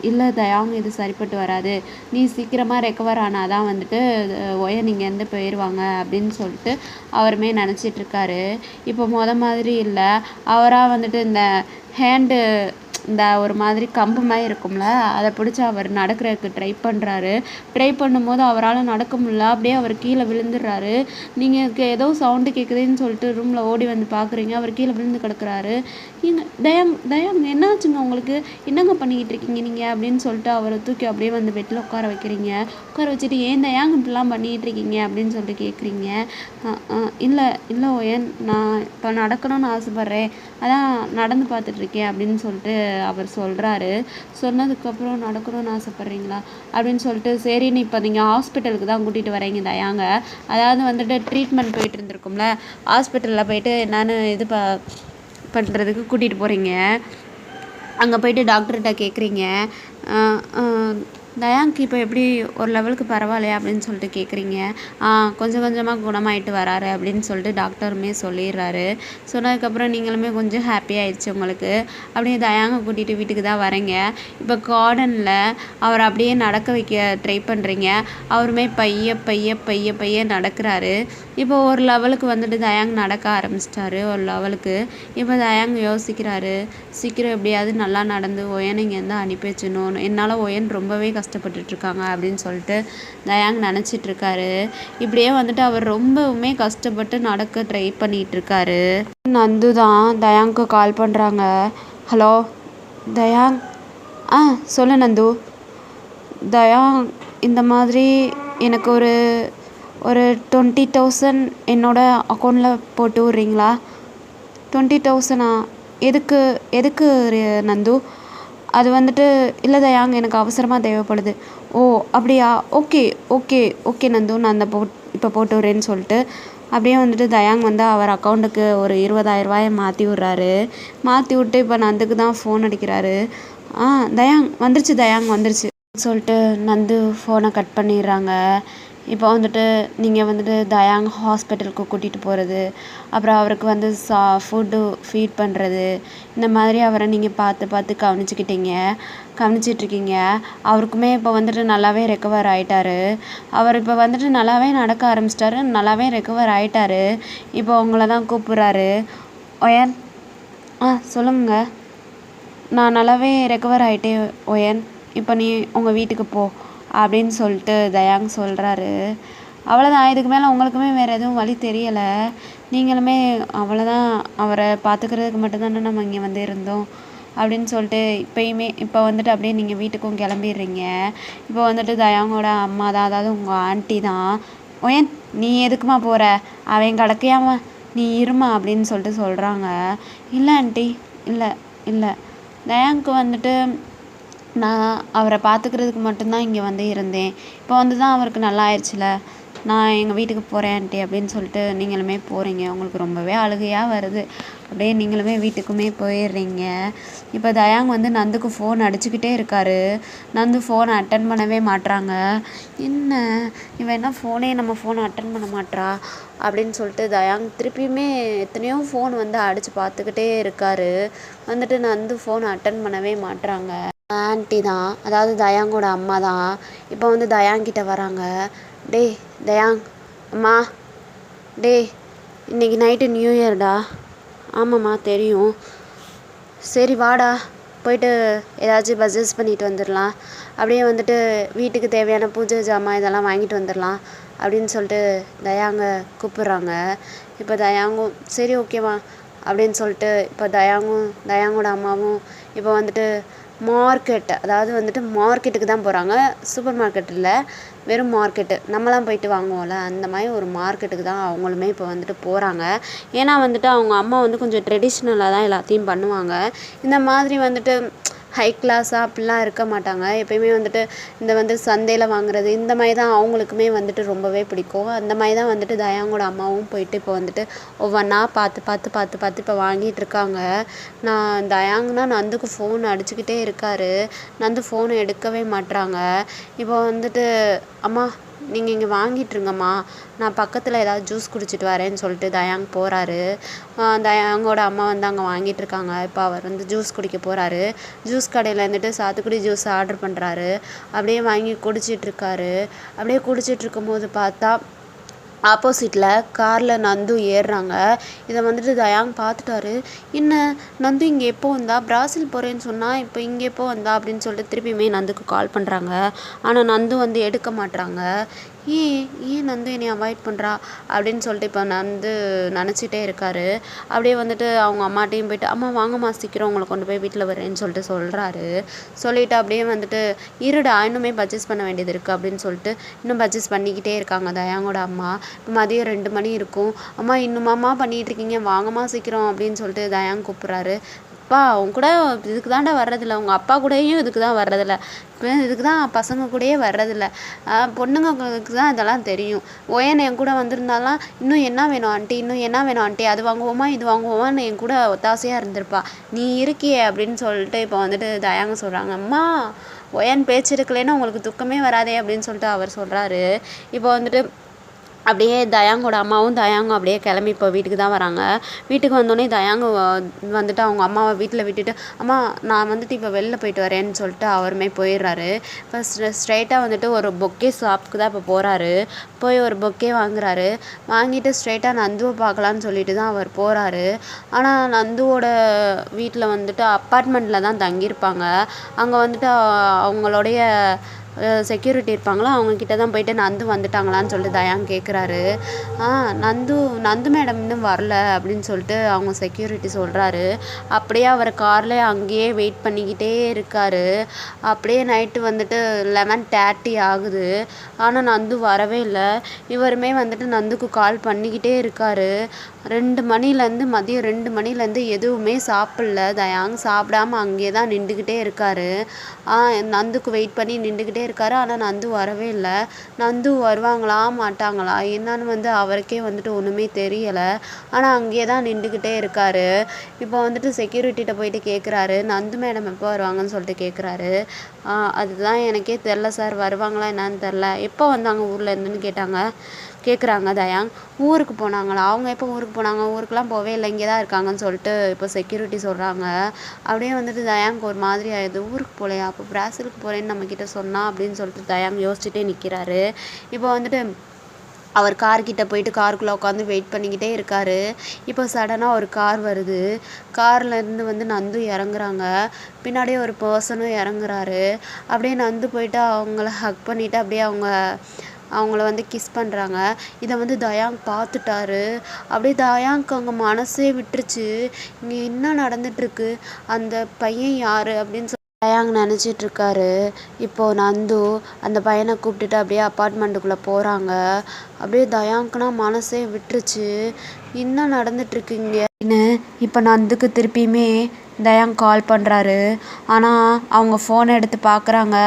இல்லை தயாங்க இது சரிப்பட்டு வராது, நீ சீக்கிரமாக ரெக்கவர் ஆனால் தான் வந்துட்டு ஒயன் இங்கேருந்து போயிடுவாங்க அப்படின்னு சொல்லிட்டு அவருமே நினச்சிட்ருக்காரு. இப்போ மாதிரி இல்லை, அவராக வந்துட்டு இந்த ஹேண்டு இந்த ஒரு மாதிரி கம்பு மாதிரி இருக்கும்ல அதை பிடிச்சி அவர் நடக்கிறதுக்கு ட்ரை பண்ணும்போது அவரால் நடக்க முடியல, அப்படியே அவர் கீழே விழுந்துடுறாரு. நீங்கள் ஏதோ சவுண்டு கேட்குதுன்னு சொல்லிட்டு ரூமில் ஓடி வந்து பார்க்குறீங்க, அவர் கீழே விழுந்து கிடக்குறாரு. தயாங் என்னாச்சுங்க உங்களுக்கு, என்னங்க பண்ணிக்கிட்டு இருக்கீங்க நீங்கள் அப்படின்னு சொல்லிட்டு அவரை தூக்கி அப்படியே வந்து பெட்டில் உட்கார வச்சுட்டு ஏன் தயாங் இப்படிலாம் பண்ணிக்கிட்டு இருக்கீங்க அப்படின்னு சொல்லிட்டு கேட்குறீங்க. இல்லை ஓயன், நான் இப்போ நடக்கணும்னு ஆசைப்பட்றேன், அதான் நடந்து பார்த்துட்ருக்கேன் அப்படின்னு சொல்லிட்டு அவர் சொல்கிறாரு. சொன்னதுக்கப்புறம் நடக்கணும்னு ஆசைப்பட்றீங்களா அப்படின்னு சொல்லிட்டு சரின்னு இப்போ நீங்கள் ஹாஸ்பிட்டலுக்கு தான் கூட்டிகிட்டு வரீங்க தயாங்க. அதாவது வந்துட்டு ட்ரீட்மெண்ட் போயிட்டு இருந்திருக்கும்ல, ஹாஸ்பிட்டலில் போயிட்டு என்னன்னு இது பண்ணுறதுக்கு கூட்டிகிட்டு போகிறீங்க. அங்கே போயிட்டு டாக்டர்கிட்ட கேட்குறீங்க, தயாங்க் இப்போ எப்படி ஒரு லெவலுக்கு பரவாயில்லையா அப்படின்னு சொல்லிட்டு கேட்குறீங்க. கொஞ்சம் கொஞ்சமாக குணமாயிட்டு வராரு அப்படின்னு சொல்லிட்டு டாக்டருமே சொல்லிடுறாரு. சொன்னதுக்கப்புறம் நீங்களுமே கொஞ்சம் ஹாப்பி ஆயிடுச்சு உங்களுக்கு. அப்படியே தயாங்கை கூட்டிகிட்டு வீட்டுக்கு தான் வரீங்க. இப்போ கார்டனில் அவர் அப்படியே நடக்க வைக்க ட்ரை பண்ணுறீங்க. அவருமே பைய பைய பைய பைய நடக்கிறாரு. இப்போ ஒரு லெவலுக்கு வந்துட்டு தயாங் நடக்க ஆரம்பிச்சிட்டாரு ஒரு லெவலுக்கு. இப்போ தயாங் யோசிக்கிறாரு, சீக்கிரம் எப்படியாவது நல்லா நடந்து ஒயன் இங்கேருந்து அனுப்பி வச்சிடணும், என்னால் ஒயன் ரொம்பவே கஷ்டப்பட்டுட்ருக்காங்க அப்படின்னு சொல்லிட்டு தயாங் நினச்சிட்ருக்காரு. இப்படியே வந்துட்டு அவர் ரொம்பவுமே கஷ்டப்பட்டு நடக்க ட்ரை பண்ணிகிட்ருக்காரு. நந்து தான் தயாங்க்கு கால் பண்ணுறாங்க. ஹலோ தயாங். சொல்லு நந்து. தயாங், இந்த மாதிரி எனக்கு ஒரு 20,000 என்னோடய அக்கௌண்ட்டில் போட்டு விட்றீங்களா? 20,000 எதுக்கு எதுக்கு நந்து? அது வந்துட்டு இல்லை தயாங், எனக்கு அவசரமாக தேவைப்படுது. ஓ அப்படியா, ஓகே ஓகே ஓகே நந்து, நான் அந்த இப்போ போட்டு விட்றேன்னு சொல்லிட்டு அப்படியே வந்துட்டு தயாங் வந்து அவர் அக்கௌண்ட்டுக்கு ஒரு 20,000 மாற்றி விட்றாரு. மாற்றி விட்டு இப்போ நந்துக்கு தான் ஃபோன் அடிக்கிறாரு. தயாங் வந்துருச்சு, தயாங் வந்துருச்சு சொல்லிட்டு நந்து ஃபோனை கட் பண்ணிடுறாங்க. இப்போ வந்துட்டு நீங்கள் வந்துட்டு தயாங் ஹாஸ்பிட்டலுக்கு கூட்டிகிட்டு போகிறது, அப்புறம் அவருக்கு வந்து ஃபுட்டு ஃபீட் பண்ணுறது, இந்த மாதிரி அவரை நீங்கள் பார்த்து பார்த்து கவனிச்சிட்ருக்கீங்க. அவருக்குமே இப்போ வந்துட்டு நல்லாவே ரெக்கவர் ஆகிட்டாரு. அவர் இப்போ வந்துட்டு நல்லாவே நடக்க ஆரம்பிச்சிட்டாரு, நல்லாவே ரெக்கவர் ஆகிட்டாரு. இப்போ உங்களை தான் கூப்பிட்றாரு. ஒயன். சொல்லுங்க. நான் நல்லாவே ரெக்கவர் ஆகிட்டேன் ஒயன், இப்போ நீ உங்கள் வீட்டுக்கு போ அப்படின்னு சொல்லிட்டு தயாங் சொல்கிறாரு. அவ்வளோதான், இதுக்கு மேலே உங்களுக்குமே வேறு எதுவும் வழி தெரியலை. நீங்களுமே அவ்வளோதான், அவரை பார்த்துக்கிறதுக்கு மட்டும்தானே நம்ம இங்கே வந்து இருந்தோம் அப்படின்னு சொல்லிட்டு இப்போ வந்துட்டு அப்படியே நீங்கள் வீட்டுக்கும் கிளம்பிடுறீங்க. இப்போ வந்துட்டு தயாங்கோட அம்மா தான், அதாவது உங்கள் ஆண்டி தான், ஒயன் நீ எதுக்குமா போகிற, அவன் கிடக்கையாம நீ இருமா அப்படின்னு சொல்லிட்டு சொல்கிறாங்க. இல்லை ஆண்டி, இல்லை இல்லை, தயாங்க்கு வந்துட்டு நான் அவரை பார்த்துக்கிறதுக்கு மட்டும்தான் இங்கே வந்து இருந்தேன். இப்போ வந்து தான் அவருக்கு நல்லா ஆயிடுச்சுல, நான் எங்கள் வீட்டுக்கு போகிறேன் ஆண்டி அப்படின்னு சொல்லிட்டு நீங்களுமே போகிறீங்க. உங்களுக்கு ரொம்பவே அழுகையாக வருது. அப்படியே நீங்களுமே வீட்டுக்குமே போயிடுறீங்க. இப்போ தயாங் வந்து நந்துக்கு ஃபோன் அடிச்சுக்கிட்டே இருக்காரு. நந்து ஃபோனை அட்டன் பண்ணவே மாட்றாங்க. என்ன இவன் என்ன நம்ம ஃபோனை அட்டன் பண்ண மாட்றா அப்படின்னு சொல்லிட்டு தயாங் திருப்பியுமே எத்தனையோ ஃபோன் வந்து அடித்து பார்த்துக்கிட்டே இருக்காரு. வந்துட்டு நந்து ஃபோனை அட்டன் பண்ணவே மாட்றாங்க. ஆண்டி தான், அதாவது தயாங்கோட அம்மா தான் இப்போ வந்து தயாங்கிட்ட வராங்க. டேய் தயாங், அம்மா, டேய் இன்றைக்கி நைட்டு நியூ இயர்டா. ஆமாம்மா தெரியும். சரி வாடா, போயிட்டு ஏதாச்சும் பர்ச்சேஸ் பண்ணிட்டு வந்துடலாம். அப்படியே வந்துட்டு வீட்டுக்கு தேவையான பூஜை ஜாமான் இதெல்லாம் வாங்கிட்டு வந்துடலாம் அப்படின்னு சொல்லிட்டு தயாங்க கூப்பிட்றாங்க. இப்போ தயாங்கும் சரி ஓகேவா அப்படின்னு சொல்லிட்டு இப்போ தயாங்கோட அம்மாவும் இப்போ வந்துட்டு மார்க்கெட், அதாவது வந்துட்டு மார்க்கெட்டுக்கு தான் போகிறாங்க. சூப்பர் மார்க்கெட் இல்லை, வெறும் மார்க்கெட்டு, நம்மலாம் போயிட்டு வாங்குவோம்ல அந்த மாதிரி ஒரு மார்க்கெட்டுக்கு தான் அவங்களுமே இப்போ வந்துட்டு போகிறாங்க. ஏன்னா வந்துட்டு அவங்க அம்மா வந்து கொஞ்சம் ட்ரெடிஷ்னலாக தான் எல்லாத்தையும் பண்ணுவாங்க. இந்த மாதிரி வந்துட்டு ஹை கிளாஸாக அப்படிலாம் இருக்க மாட்டாங்க. எப்பயுமே வந்துட்டு இந்த வந்து சந்தையில் வாங்குறது இந்த மாதிரி தான் அவங்களுக்குமே வந்துட்டு ரொம்பவே பிடிக்கும். அந்த மாதிரி தான் வந்துட்டு தயாங்கோட அம்மாவும் போயிட்டு இப்போ வந்துட்டு ஒவ்வொன்றா பார்த்து இப்போ வாங்கிட்டுருக்காங்க. தயாங்னா நந்துக்கு ஃபோன் அடிச்சுக்கிட்டே இருக்காரு. நந்து ஃபோனை எடுக்கவே மாட்றாங்க. இப்போ வந்துட்டு அம்மா நீங்கள் இங்கே வாங்கிட்டுருங்கம்மா, நான் பக்கத்தில் ஏதாவது ஜூஸ் குடிச்சிட்டு வரேன்னு சொல்லிட்டு தயாங் போகிறாரு. தயாங்கோட அம்மா வந்து அங்கே வாங்கிட்டுருக்காங்க. இப்போ அவர் வந்து ஜூஸ் குடிக்க போகிறாரு. ஜூஸ் கடையில் இருந்துட்டு சாத்துக்குடி ஜூஸ் ஆர்டர் பண்ணுறாரு. அப்படியே வாங்கி குடிச்சிட்ருக்காரு. அப்படியே குடிச்சிட்ருக்கும்போது பார்த்தா ஆப்போசிட்டில் காரில் நந்து ஏறுறாங்க. இதை வந்துட்டு தயாங் பார்த்துட்டாரு. என்ன நந்து இங்கே எப்போ வந்தா, பிராசில் போகிறேன்னு சொன்னால் இப்போ இங்கே எப்போ வந்தா அப்படின்னு சொல்லிட்டு திருப்பியுமே நந்துக்கு கால் பண்ணுறாங்க. ஆனால் நந்து வந்து எடுக்க மாட்றாங்க. ஏன் நந்து என்னை அவாய்ட் பண்ணுறா அப்படின்னு சொல்லிட்டு இப்போ நந்து நினச்சிட்டே இருக்காரு. அப்படியே வந்துட்டு அவங்க அம்மாட்டையும் போயிட்டு அம்மா வாங்கம்மா சீக்கிரம் உங்களை கொண்டு போய் வீட்டில் வரேன்னு சொல்லிட்டு சொல்கிறாரு. சொல்லிவிட்டு அப்படியே வந்துட்டு இருடா இன்னுமே பர்ச்சேஸ் பண்ண வேண்டியது இருக்குது அப்படின்னு சொல்லிட்டு இன்னும் பர்ச்சேஸ் பண்ணிக்கிட்டே இருக்காங்க தயாங்கோட அம்மா. இப்போ மதியம் 2 மணி இருக்கும். அம்மா இன்னுமாம்மா பண்ணிகிட்ருக்கீங்க, வாங்கம்மா சீக்கிரம் அப்படின்னு சொல்லிட்டு தயாங் கூப்பிட்றாரு. அப்பா அவங்க கூட இதுக்கு தாண்டா வர்றதில்ல, உங்கள் அப்பா கூடயும் இதுக்கு தான் வர்றதில்ல, இப்போ இதுக்கு தான் பசங்க கூடயே வர்றதில்ல, பொண்ணுங்களுக்கு தான் இதெல்லாம் தெரியும். ஒயன் என் கூட வந்திருந்தாலாம் இன்னும் என்ன வேணும் ஆண்டி, இன்னும் என்ன வேணும் ஆண்டி, அது வாங்குவோமா இது வாங்குவோமான்னு என் கூட ஒத்தாசையாக இருந்திருப்பா, நீ இருக்கியே அப்படின்னு சொல்லிட்டு இப்போ வந்துட்டு தயாங்க சொல்கிறாங்க. அம்மா ஒயன் பேச்சு இருக்கலைன்னா உங்களுக்கு துக்கமே வராதே அப்படின்னு சொல்லிட்டு அவர் சொல்கிறாரு. இப்போ வந்துட்டு அப்படியே தயாங்கோட அம்மாவும் தயாங்கும் அப்படியே கிளம்பி இப்போ வீட்டுக்கு தான் வராங்க. வீட்டுக்கு வந்தோடனே தயாங்க வந்துட்டு அவங்க அம்மாவை வீட்டில் விட்டுட்டு, அம்மா நான் வந்துட்டு இப்போ வெளில போயிட்டு வரேன்னு சொல்லிட்டு அவருமே போயிடுறாரு. இப்போ ஸ்ட்ரைட்டாக வந்துட்டு ஒரு பொக்கே ஷாப்புக்கு தான் இப்போ போகிறாரு. போய் ஒரு பொக்கே வாங்குறாரு. வாங்கிட்டு ஸ்ட்ரைட்டாக நந்துவை பார்க்கலான்னு சொல்லிட்டு தான் அவர் போகிறாரு. ஆனால் நந்துவோட வீட்டில் வந்துட்டு அப்பார்ட்மெண்ட்டில் தான் தங்கியிருப்பாங்க. அங்கே வந்துட்டு அவங்களுடைய செக்யூரிட்டி இருப்பாங்களா, அவங்கக்கிட்ட தான் போயிட்டு நந்து வந்துட்டாங்களான்னு சொல்லிட்டு தயாங் கேட்குறாரு. நந்து மேடம் இன்னும் வரல அப்படின்னு சொல்லிட்டு அவங்க செக்யூரிட்டி சொல்கிறாரு. அப்படியே அவர் காரில் அங்கேயே வெயிட் பண்ணிக்கிட்டே இருக்காரு. அப்படியே நைட்டு வந்துட்டு 11:30 ஆகுது. ஆனால் நந்து வரவே இல்லை. இவருமே வந்துட்டு நந்துக்கு கால் பண்ணிக்கிட்டே இருக்காரு. 2 மணிலேருந்து மதியம் 2 மணிலேருந்து எதுவுமே சாப்பிடல தயாங். சாப்பிடாம அங்கேயே தான் நின்றுக்கிட்டே இருக்காரு. நந்துக்கு வெயிட் பண்ணி நின்றுக்கிட்டே இருக்காரு. ஆனால் நந்து வரவே இல்லை. நந்து வருவாங்களா மாட்டாங்களா என்னன்னு வந்து அவருக்கே வந்துட்டு ஒன்றுமே தெரியலை. ஆனால் அங்கேயே தான் நின்றுக்கிட்டே இருக்காரு. இப்போ வந்துட்டு செக்யூரிட்டிகிட்ட போயிட்டு கேட்குறாரு, நந்து மேடம் எப்போ வருவாங்கன்னு சொல்லிட்டு கேட்குறாரு. அதுதான் எனக்கே தெரில சார், வருவாங்களா என்னன்னு தெரில, எப்போ வந்தாங்க ஊர்லேருந்துன்னு கேட்குறாங்க தயாங். ஊருக்கு போனாங்களா, அவங்க எப்போ ஊருக்கு போனாங்க, ஊருக்குலாம் போவே இல்லை, இங்கே தான் இருக்காங்கன்னு சொல்லிட்டு இப்போ செக்யூரிட்டி சொல்கிறாங்க. அப்படியே வந்துட்டு தயாங்க்கு ஒரு மாதிரி ஆயிடுது. ஊருக்கு போகலையா, அப்போ பிராசிலுக்கு போகிறேன்னு நம்மக்கிட்ட சொன்னா அப்படின்னு சொல்லிட்டு தயாங் யோசிச்சுட்டே நிற்கிறாரு. இப்போ வந்துட்டு அவர் கார்கிட்ட போயிட்டு காருக்குள்ளே உட்காந்து வெயிட் பண்ணிக்கிட்டே இருக்காரு. இப்போ சடனாக ஒரு கார் வருது. கார்லேருந்து வந்து நந்து இறங்குறாங்க. பின்னாடியே ஒரு பர்சனும் இறங்குறாரு. அப்படியே நந்து போயிட்டு அவங்கள ஹக் பண்ணிவிட்டு அப்படியே அவங்கள வந்து கிஸ் பண்ணுறாங்க. இதை வந்து தயாங் பார்த்துட்டாரு. அப்படியே தயாங்க்கு அங்கே மனசே விட்டுருச்சு. இங்கே என்ன நடந்துட்டுருக்கு, அந்த பையன் யார் அப்படின்னு தயாங் நினச்சிட்ருக்காரு. இப்போது நந்து அந்த பையனை கூப்பிட்டுட்டு அப்படியே அப்பார்ட்மெண்ட்டுக்குள்ளே போகிறாங்க. அப்படியே தயாங்க்குனா மனசே விட்டுருச்சு. என்ன நடந்துட்டுருக்கு இங்கேன்னு இப்போ நந்துக்கு திருப்பியுமே தயாங் கால் பண்ணுறாரு. ஆனால் அவங்க ஃபோன் எடுத்து பார்க்குறாங்க.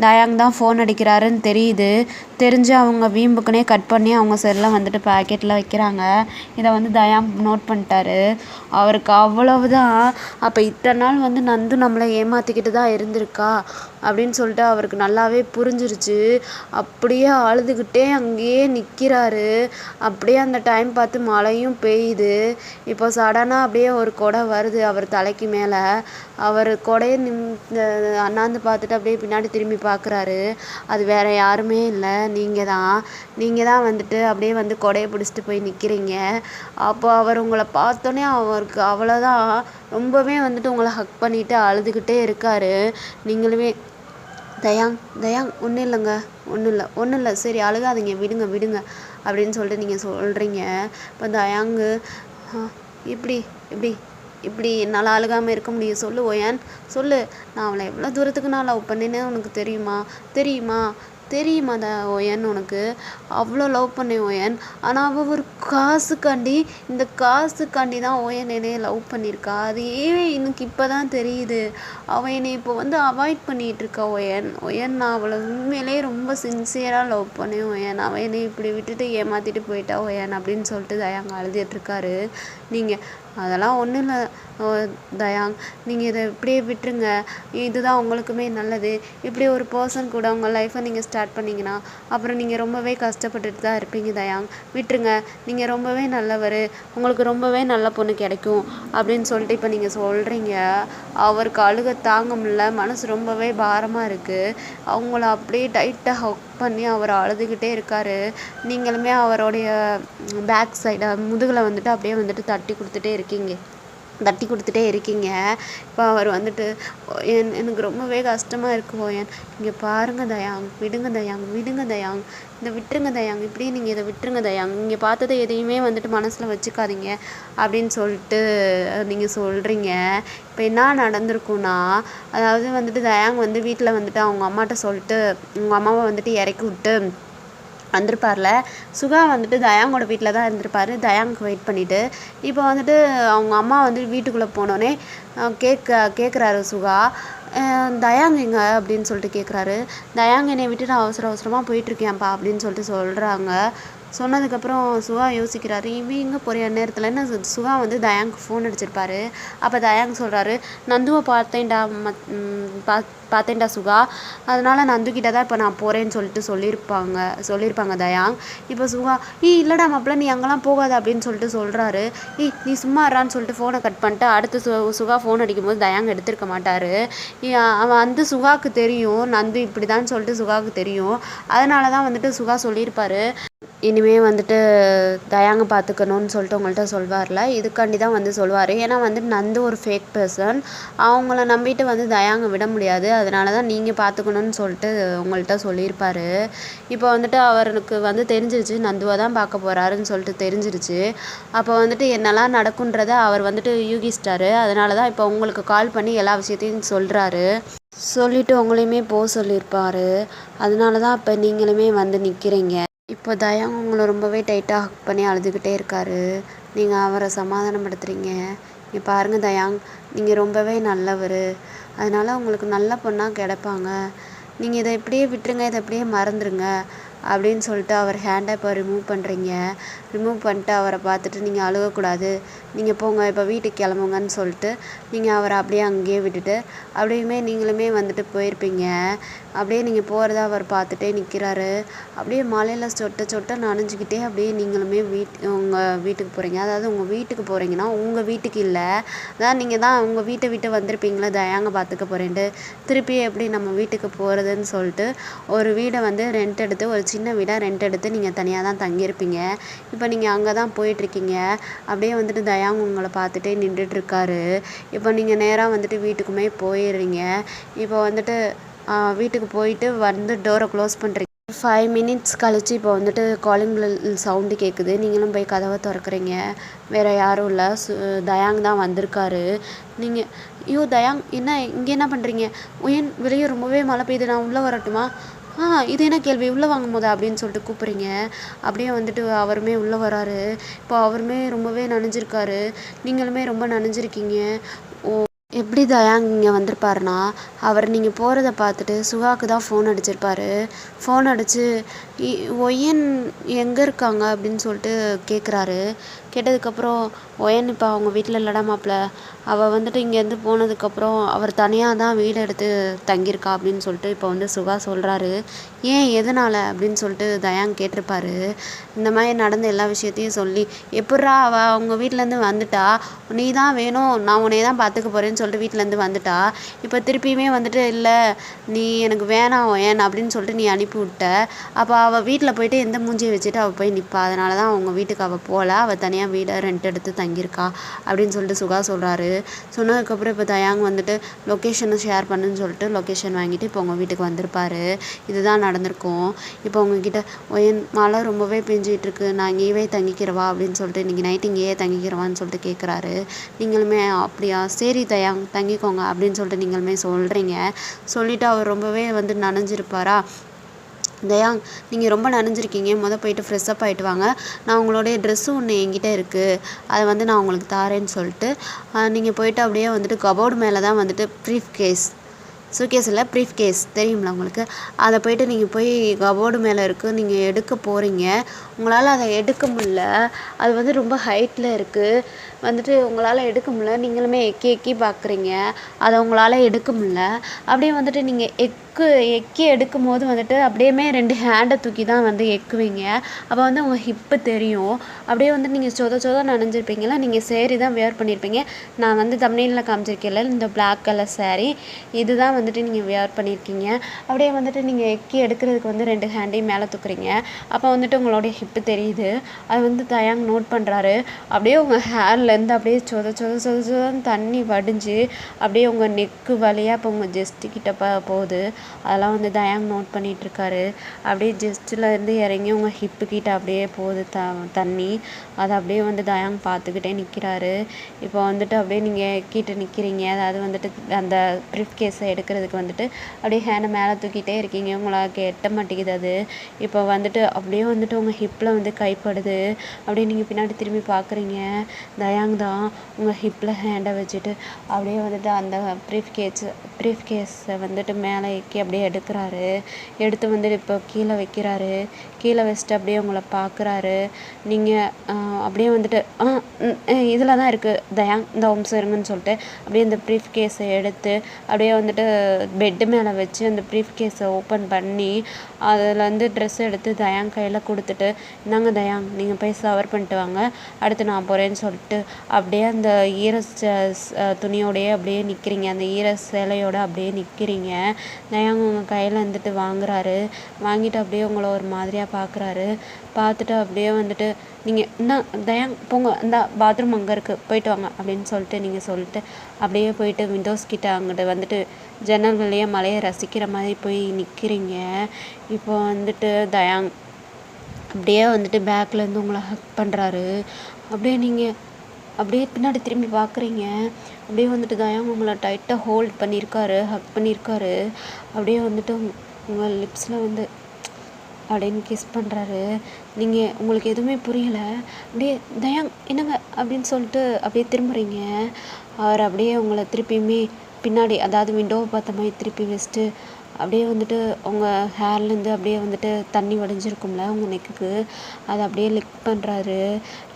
தயாங் தான் ஃபோன் அடிக்கிறாருன்னு தெரியுது. தெரிஞ்சு அவங்க வீம்புக்குனே கட் பண்ணி அவங்க செல்லை வந்துட்டு பேக்கெட்டில் வைக்கிறாங்க. இதை வந்து தயாங் நோட் பண்ணிட்டாரு. அவருக்கு அவ்வளவுதான். அப்போ இத்தனை நாள் வந்து நந்து நம்மளை ஏமாற்றிக்கிட்டு தான் இருந்திருக்கா அப்படின்னு சொல்லிட்டு அவருக்கு நல்லாவே புரிஞ்சிருச்சு. அப்படியே அழுதுகிட்டே அங்கேயே நிற்கிறாரு. அப்படியே அந்த டைம் பார்த்து மழையும் பெய்யுது. இப்போ சடனாக அப்படியே ஒரு கொடை வருது அவர் தலைக்கு மேலே. அவர் கொடையை அண்ணாந்து பார்த்துட்டு அப்படியே பின்னாடி திரும்பி பார்க்குறாரு. அது வேற யாருமே இல்லை, நீங்கள் தான் வந்துட்டு அப்படியே வந்து கொடையை பிடிச்சிட்டு போய் நிற்கிறீங்க. அப்போ அவர் உங்களை பார்த்தோன்னே அவருக்கு அவ்வளோதான், ரொம்பவே வந்துட்டு உங்களை ஹக் பண்ணிட்டு அழுதுகிட்டே இருக்காரு. நீங்களுமே தயாங் ஒன்றும் இல்லை சரி அழுகாதீங்க, விடுங்க அப்படின்னு சொல்லிட்டு நீங்கள் சொல்கிறீங்க. இப்போ தயாங்கு இப்படி என்னால் அழுகாமல் இருக்க முடியும், சொல்லு ஒயன் சொல்லு, நான் அவளை எவ்வளோ தூரத்துக்கு நான் லவ் பண்ணேன்னு உனக்கு தெரியுமா ஒயன், உனக்கு அவ்வளோ லவ் பண்ணேன் ஒயன். ஆனால் அவள் ஒரு இந்த காசுக்காண்டி தான் ஒயன் என்னைய லவ் பண்ணியிருக்கா. அது எனக்கு இப்போ தான் தெரியுது. அவள் என்னை இப்போ வந்து அவாய்ட் பண்ணிகிட்ருக்கா ஒயன். நான் அவளை உண்மையிலே ரொம்ப சின்சியராக லவ் பண்ணேன் ஒயன். அவள் என்னை இப்படி விட்டுட்டு ஏமாற்றிட்டு போயிட்டா ஒயன் அப்படின்னு சொல்லிட்டு தயாங்க அழுதுட்டுருக்காரு. நீங்கள் அதெல்லாம் ஒன்றும் இல்லை தயாங், நீங்கள் இதை இப்படியே விட்டுருங்க, இதுதான் உங்களுக்குமே நல்லது. இப்படி ஒரு பர்சன் கூட உங்கள் லைஃப்பை நீங்கள் ஸ்டார்ட் பண்ணிங்கன்னா அப்புறம் நீங்கள் ரொம்பவே கஷ்டப்பட்டுட்டு தான் இருப்பீங்க தயாங். விட்டுருங்க, நீங்கள் ரொம்பவே நல்லவர், உங்களுக்கு ரொம்பவே நல்ல பொண்ணு கிடைக்கும் அப்படின்னு சொல்லிட்டு இப்போ நீங்கள் சொல்கிறீங்க. அவருக்கு அழுக தாங்க முடியல, மனசு ரொம்பவே பாரமாக இருக்குது. அவங்கள அப்படியே டைட்டாக ஹக் பண்ணி அவர் அழுதுகிட்டே இருக்காரு. நீங்களுமே அவருடைய பேக் சைடை முதுகில் வந்துட்டு அப்படியே வந்துட்டு தட்டி கொடுத்துட்டே இருக்கீங்க. இப்போ அவர் வந்துட்டு எனக்கு ரொம்பவே கஷ்டமாக இருக்குது ஒயன், இங்கே பாருங்கள் தயாங், விடுங்க தயாங், இதை விட்டுருங்க தயாங், இப்படியே நீங்கள் இதை விட்டுருங்க தயாங், நீங்கள் பார்த்ததை எதையுமே வந்துட்டு மனசில் வச்சுக்காதீங்க அப்படின்னு சொல்லிட்டு நீங்கள் சொல்கிறீங்க. இப்போ என்ன நடந்திருக்குன்னா, அதாவது வந்துட்டு தயாங் வந்து வீட்டில் வந்துட்டு அவங்க அம்மாட்ட சொல்லிட்டு அவங்க அம்மாவை வந்துட்டு இறக்கி விட்டு வந்திருப்பார்ல. சுகா வந்துட்டு தயாங்கோட வீட்டில் தான் இருந்திருப்பார், தயாங்க்கு வெயிட் பண்ணிவிட்டு. இப்போ வந்துட்டு அவங்க அம்மா வந்து வீட்டுக்குள்ளே போனோடனே கேட்குறாரு சுகா, தயாங் எங்க அப்படின்னு சொல்லிட்டு கேட்குறாரு. தயாங் என்னை விட்டு நான் அவசர அவசரமாக போயிட்டுருக்கேன்ப்பா அப்படின்னு சொல்லிட்டு சொல்கிறாங்க. சொன்னதுக்கப்புறம் சுகா யோசிக்கிறாரு, இவன் எங்கே போகிற நேரத்தில்னு சுகா வந்து தயாங்க்கு ஃபோன் அடிச்சிருப்பாரு. அப்போ தயாங் சொல்கிறாரு, நந்துவை பார்த்தேன்டா சுகா, அதனால் நந்துக்கிட்ட தான் இப்போ நான் போகிறேன்னு சொல்லிட்டு சொல்லியிருப்பாங்க தயாங். இப்போ சுகா, இல்லைடா மாப்பிள்ள நீ அங்கெல்லாம் போகாத அப்படின்னு சொல்லிட்டு சொல்கிறாரு. நீ சும்மா இருறான்னு சொல்லிட்டு ஃபோனை கட் பண்ணிட்டு அடுத்து சுகா ஃபோன் அடிக்கும்போது தயாங் எடுத்திருக்க மாட்டார். அவன் வந்து சுகாவுக்கு தெரியும், நந்து இப்படி தான் சொல்லிட்டு சுகாவுக்கு தெரியும். அதனால தான் வந்துட்டு சுகா சொல்லியிருப்பாரு, இனிமேல் வந்துட்டு தயாங்க பார்த்துக்கணுன்னு சொல்லிட்டு உங்கள்கிட்ட சொல்வார்ல, இதுக்காண்டி தான் வந்து சொல்லுவார். ஏன்னா வந்துட்டு நந்து ஒரு ஃபேக் பர்சன், அவங்கள நம்பிட்டு வந்து தயாங்க விட முடியாது. அதனால தான் நீங்கள் பார்த்துக்கணுன்னு சொல்லிட்டு உங்கள்கிட்ட சொல்லியிருப்பார். இப்போ வந்துட்டு அவருக்கு வந்து தெரிஞ்சிருச்சு நந்துவை தான் பார்க்க போகிறாருன்னு சொல்லிட்டு தெரிஞ்சிருச்சு. அப்போ வந்துட்டு என்னெல்லாம் நடக்குன்றதை அவர் வந்துட்டு யூகிச்சிட்டாரு. அதனால தான் இப்போ உங்களுக்கு கால் பண்ணி எல்லா விஷயத்தையும் சொல்கிறாரு. சொல்லிவிட்டு உங்களையுமே போக சொல்லியிருப்பார். அதனால தான் இப்போ நீங்களுமே வந்து நிற்கிறீங்க. இப்போ தயாங் உங்களை ரொம்பவே டைட்டாக ஹக் பண்ணி அழுதுகிட்டே இருக்காரு. நீங்கள் அவரை சமாதானப்படுத்துகிறீங்க. இங்கே பாருங்கள் தயாங், நீங்கள் ரொம்பவே நல்லவர், அதனால் உங்களுக்கு நல்ல பொண்ணாக கிடைப்பாங்க. நீங்கள் இதை இப்படியே விட்டுருங்க, இதை அப்படியே மறந்துடுங்க அப்படின்னு சொல்லிட்டு அவர் ஹேண்டை இப்போ ரிமூவ் பண்ணுறீங்க. ரிமூவ் பண்ணிட்டு அவரை பார்த்துட்டு நீங்கள் அழுகக்கூடாது, நீங்கள் போங்க இப்போ வீட்டுக்கு கிளம்புங்கன்னு சொல்லிட்டு நீங்கள் அவரை அப்படியே அங்கேயே விட்டுட்டு அப்படியுமே நீங்களுமே வந்துட்டு போயிருப்பீங்க. அப்படியே நீங்கள் போகிறத அவர் பார்த்துட்டே நிற்கிறாரு. அப்படியே மலையில் சொட்ட நனைஞ்சிக்கிட்டே அப்படியே நீங்களுமே உங்கள் வீட்டுக்கு போகிறீங்க. அதாவது உங்கள் வீட்டுக்கு போகிறீங்கன்னா உங்கள் வீட்டுக்கு இல்லை, அதான் நீங்கள் தான் உங்கள் வீட்டை விட்டு வந்திருப்பீங்களே தயாங்க பார்த்துக்க போகிறேன்ட்டு, திருப்பி எப்படி நம்ம வீட்டுக்கு போகிறதுன்னு சொல்லிட்டு ஒரு வீடை வந்து ரெண்ட் எடுத்து, ஒரு சின்ன வீடாக ரெண்ட் எடுத்து நீங்கள் தனியாக தான் தங்கியிருப்பீங்க. இப்போ நீங்கள் அங்கே தான் போயிட்டுருக்கீங்க. அப்படியே வந்துட்டு தயாங் உங்களை பார்த்துட்டே நின்றுட்டுருக்காரு. இப்போ நீங்கள் நேராக வந்துட்டு வீட்டுக்குமே போயிடுறீங்க. இப்போ வந்துட்டு வீட்டுக்கு போயிட்டு வந்து டோரை க்ளோஸ் பண்ணுறீங்க. 5 மினிட்ஸ் கழிச்சு இப்போ வந்துட்டு காலிங் பெல் சவுண்டு கேட்குது. நீங்களும் போய் கதவை திறக்கிறீங்க. வேறு யாரும் இல்லை, தயாங் தான் வந்திருக்காரு. நீங்கள் தயாங் என்ன இங்கே என்ன பண்ணுறீங்க? ஏன் வெளியே ரொம்பவே மழை பெய்யுது, நான் உள்ளே வரட்டுமா? இது என்ன கேள்வி, உள்ளே வாங்கும் போதா அப்படின்னு சொல்லிட்டு கூப்பிட்றீங்க. அப்படியே வந்துட்டு அவருமே உள்ளே வராரு. இப்போ அவருமே ரொம்பவே நனைஞ்சிருக்காரு, நீங்களுமே ரொம்ப நனைஞ்சிருக்கீங்க. எப்படி தயாங் இங்கே வந்திருப்பாருனா, அவர் நீங்கள் போகிறத பார்த்துட்டு சுகாவுக்கு தான் ஃபோன் அடிச்சிருப்பாரு. ஃபோன் அடித்து ஒய்யன் எங்கே இருக்காங்க அப்படின்னு சொல்லிட்டு கேட்குறாரு. கேட்டதுக்கப்புறம் ஒயன் இப்போ அவங்க வீட்டில் இல்லடா மாப்பிள்ள, அவள் வந்துட்டு இங்கேருந்து போனதுக்கப்புறம் அவர் தனியாக தான் வீடு எடுத்து தங்கியிருக்கா அப்படின்னு சொல்லிட்டு இப்போ வந்து சுகா சொல்கிறாரு. ஏன் எதனால் அப்படின்னு சொல்லிட்டு தயாங் கேட்டிருப்பாரு. இந்த மாதிரி நடந்த எல்லா விஷயத்தையும் சொல்லி, எப்பட்றா அவள் அவங்க வீட்டிலேருந்து வந்துட்டா, நீ தான் வேணும் நான் உன்னைய தான் பார்த்துக்க போகிறேன்னு சொல்லிட்டு வீட்டிலேருந்து வந்துட்டா, இப்போ திருப்பியுமே வந்துட்டு இல்லை நீ எனக்கு வேணாம் ஒயன் அப்படின்னு சொல்லிட்டு நீ அனுப்பி விட்ட. அப்போ அவள் வீட்டில் போயிட்டு எந்த மூஞ்சியை வச்சுட்டு அவள் போய் நிற்பா, அதனால தான் அவங்க வீட்டுக்கு அவள் போகல, அவள் தனியாக வீடை ரெண்ட் எடுத்து தங்கியிருக்கா அப்படின்னு சொல்லிட்டு சுகா சொல்கிறாரு. சொன்னதுக்கப்புறம் இப்போ தயாங் வந்துட்டு லொக்கேஷனை ஷேர் பண்ணுன்னு சொல்லிட்டு லொக்கேஷன் வாங்கிட்டு இப்போ உங்கள் வீட்டுக்கு வந்திருப்பாரு. இதுதான் நடந்திருக்கும். இப்போ உங்ககிட்ட ஒயன் மழை ரொம்பவே பெஞ்சிகிட்டு இருக்கு, நான் இங்கேயே தங்கிக்கிறவா அப்படின்னு சொல்லிட்டு இன்றைக்கி நைட்டு இங்கேயே தங்கிக்கிறவான்னு சொல்லிட்டு கேட்குறாரு. நீங்களுமே அப்படியா, சரி தயாங் தங்கிக்கோங்க அப்படின்னு சொல்லிட்டு நீங்களுமே சொல்கிறீங்க. சொல்லிவிட்டு அவர் ரொம்பவே வந்து நனைஞ்சிருப்பாரா, தயாங் நீங்கள் ரொம்ப நனைஞ்சிருக்கீங்க, போயிட்டு ஃப்ரெஷ்ஷப் ஆகிட்டு வாங்க, நான் உங்களுடைய ட்ரெஸ்ஸு ஒன்று என்கிட்ட இருக்குது, அதை வந்து நான் உங்களுக்கு தாரேன்னு சொல்லிட்டு நீங்கள் போயிட்டு அப்படியே வந்துட்டு கபோர்டு மேலே தான் வந்துட்டு சூட்கேஸ் இல்லை ப்ரீஃப் கேஸ் தெரியுங்களா உங்களுக்கு, அதை போயிட்டு நீங்கள் போய் கபோர்டு மேலே இருக்குது, நீங்கள் எடுக்க போகிறீங்க. உங்களால் அதை எடுக்க முடில, அது வந்து ரொம்ப ஹைட்டில் இருக்குது, வந்துட்டு உங்களால் எடுக்க முடில. நீங்களுமே எக்கி பார்க்குறீங்க, அதை உங்களால் எடுக்க முடில. அப்படியே வந்துட்டு நீங்கள் எக்கி எடுக்கும் போது வந்துட்டு அப்படியே 2 ஹேண்டை தூக்கி தான் வந்து எக்குவீங்க. அப்போ வந்து உங்கள் ஹிப்பு தெரியும். அப்படியே வந்து நீங்கள் சொத நனைஞ்சிருப்பீங்களா, நீங்கள் சேரீ தான் வேர் பண்ணியிருப்பீங்க. நான் வந்து தம்ப்நெயிலில் காமிச்சிருக்கேன்ல இந்த பிளாக் கலர் சாரீ, இதுதான் வந்துட்டு நீங்கள் வேர் பண்ணியிருக்கீங்க. அப்படியே வந்துட்டு நீங்கள் எக்கி எடுக்கிறதுக்கு வந்து 2 ஹேண்டையும் மேலே தூக்குறீங்க. அப்போ வந்துட்டு உங்களுடைய ஹிப்பு தெரியுது. அது வந்து தயாங் நோட் பண்ணுறாரு. அப்படியே உங்கள் ஹேர்லேருந்து அப்படியே சொதன்னு தண்ணி வடிஞ்சு அப்படியே உங்கள் நெக்கு வழியாக இப்போ உங்கள் ஜெஸ்ட்டு கிட்ட போகுது. அதெல்லாம் வந்து தயாங் நோட் பண்ணிகிட்ருக்காரு. அப்படியே ஜஸ்ட்லேருந்து இறங்கி உங்கள் ஹிப்பு கிட்ட அப்படியே போகுது தண்ணி. அதை அப்படியே வந்து தயாங் பார்த்துக்கிட்டே நிற்கிறாரு. இப்போ வந்துட்டு அப்படியே நீங்கள் கிட்ட நிற்கிறீங்க. அதாவது வந்துட்டு அந்த ப்ரீஃப் கேஸை எடுக்கிறதுக்கு வந்துட்டு அப்படியே ஹேண்டை மேலே தூக்கிட்டே இருக்கீங்க. உங்களுக்கு எட்ட மாட்டேங்குது அது. இப்போ வந்துட்டு அப்படியே வந்துட்டு உங்கள் ஹிப்பில் வந்து கைப்படுது. அப்படியே நீங்கள் பின்னாடி திரும்பி பார்க்குறீங்க. தயாங் தான் உங்கள் ஹிப்பில் ஹேண்டை வச்சுட்டு அப்படியே வந்துட்டு அந்த ப்ரீஃப் கேஸை வந்துட்டு மேலே ஏக்கி அப்படியே எடுக்கிறாரு. எடுத்து வந்துட்டு இப்போ கீழே வைக்கிறாரு. கீழே வச்சுட்டு அப்படியே உங்களை பார்க்குறாரு. நீங்கள் அப்படியே வந்துட்டு இதில் தான் இருக்குது தயாங், இந்த வம்சம் இருங்கன்னு சொல்லிட்டு அப்படியே அந்த ப்ரீஃப் கேஸை எடுத்து அப்படியே வந்துட்டு பெட்டு மேலே வச்சு அந்த ப்ரீஃப் கேஸை ஓப்பன் பண்ணி அதில் வந்து ட்ரெஸ் எடுத்து தயாங் கையில் கொடுத்துட்டு, இந்தாங்க தயாங், நீங்கள் போய் ஷவர் பண்ணிட்டு வாங்க, அடுத்து நான் போகிறேன்னு சொல்லிட்டு அப்படியே அந்த ஈர துணியோடையே அப்படியே நிற்கிறீங்க. அந்த ஈர சேலையோடு அப்படியே நிற்கிறீங்க. தயாங் உங்கள் கையில் வந்துட்டு வாங்குறாரு. வாங்கிட்டு அப்படியே உங்களை ஒரு மாதிரியாக பார்க்குறாரு. பார்த்துட்டு அப்படியே வந்துட்டு நீங்கள் இந்தா தயாங் போங்க, இந்த பாத்ரூம் அங்கே இருக்குது, போயிட்டு வாங்க அப்படின்னு சொல்லிட்டு அப்படியே போயிட்டு விண்டோஸ் கிட்ட அங்கிட்டு வந்துட்டு ஜன்னல் வழியாக மலையை ரசிக்கிற மாதிரி போய் நிற்கிறீங்க. இப்போ வந்துட்டு தயாங் அப்படியே வந்துட்டு பேக்லேருந்து உங்களை ஹக் பண்ணுறாரு. அப்படியே நீங்கள் அப்படியே பின்னாடி திரும்பி பார்க்குறீங்க. அப்படியே வந்துட்டு தயாங் உங்களை டைட்டாக ஹோல்ட் பண்ணியிருக்காரு, ஹக் பண்ணியிருக்காரு. அப்படியே வந்துட்டு உங்கள் லிப்ஸில் வந்து அப்படின்னு கிஸ் பண்ணுறாரு. உங்களுக்கு எதுவுமே புரியல. அப்படியே தயாங் என்னங்க அப்படின்னு சொல்லிட்டு அப்படியே திரும்புறீங்க. அவர் அப்படியே உங்களை திருப்பியுமே பின்னாடி, அதாவது விண்டோவை பார்த்த மாதிரி திருப்பி வச்சுட்டு அப்படியே வந்துட்டு உங்கள் ஹேர்லேருந்து அப்படியே வந்துட்டு தண்ணி வடிஞ்சிருக்கும்ல உங்கள் நெக்குக்கு, அதை அப்படியே லிக் பண்ணுறாரு.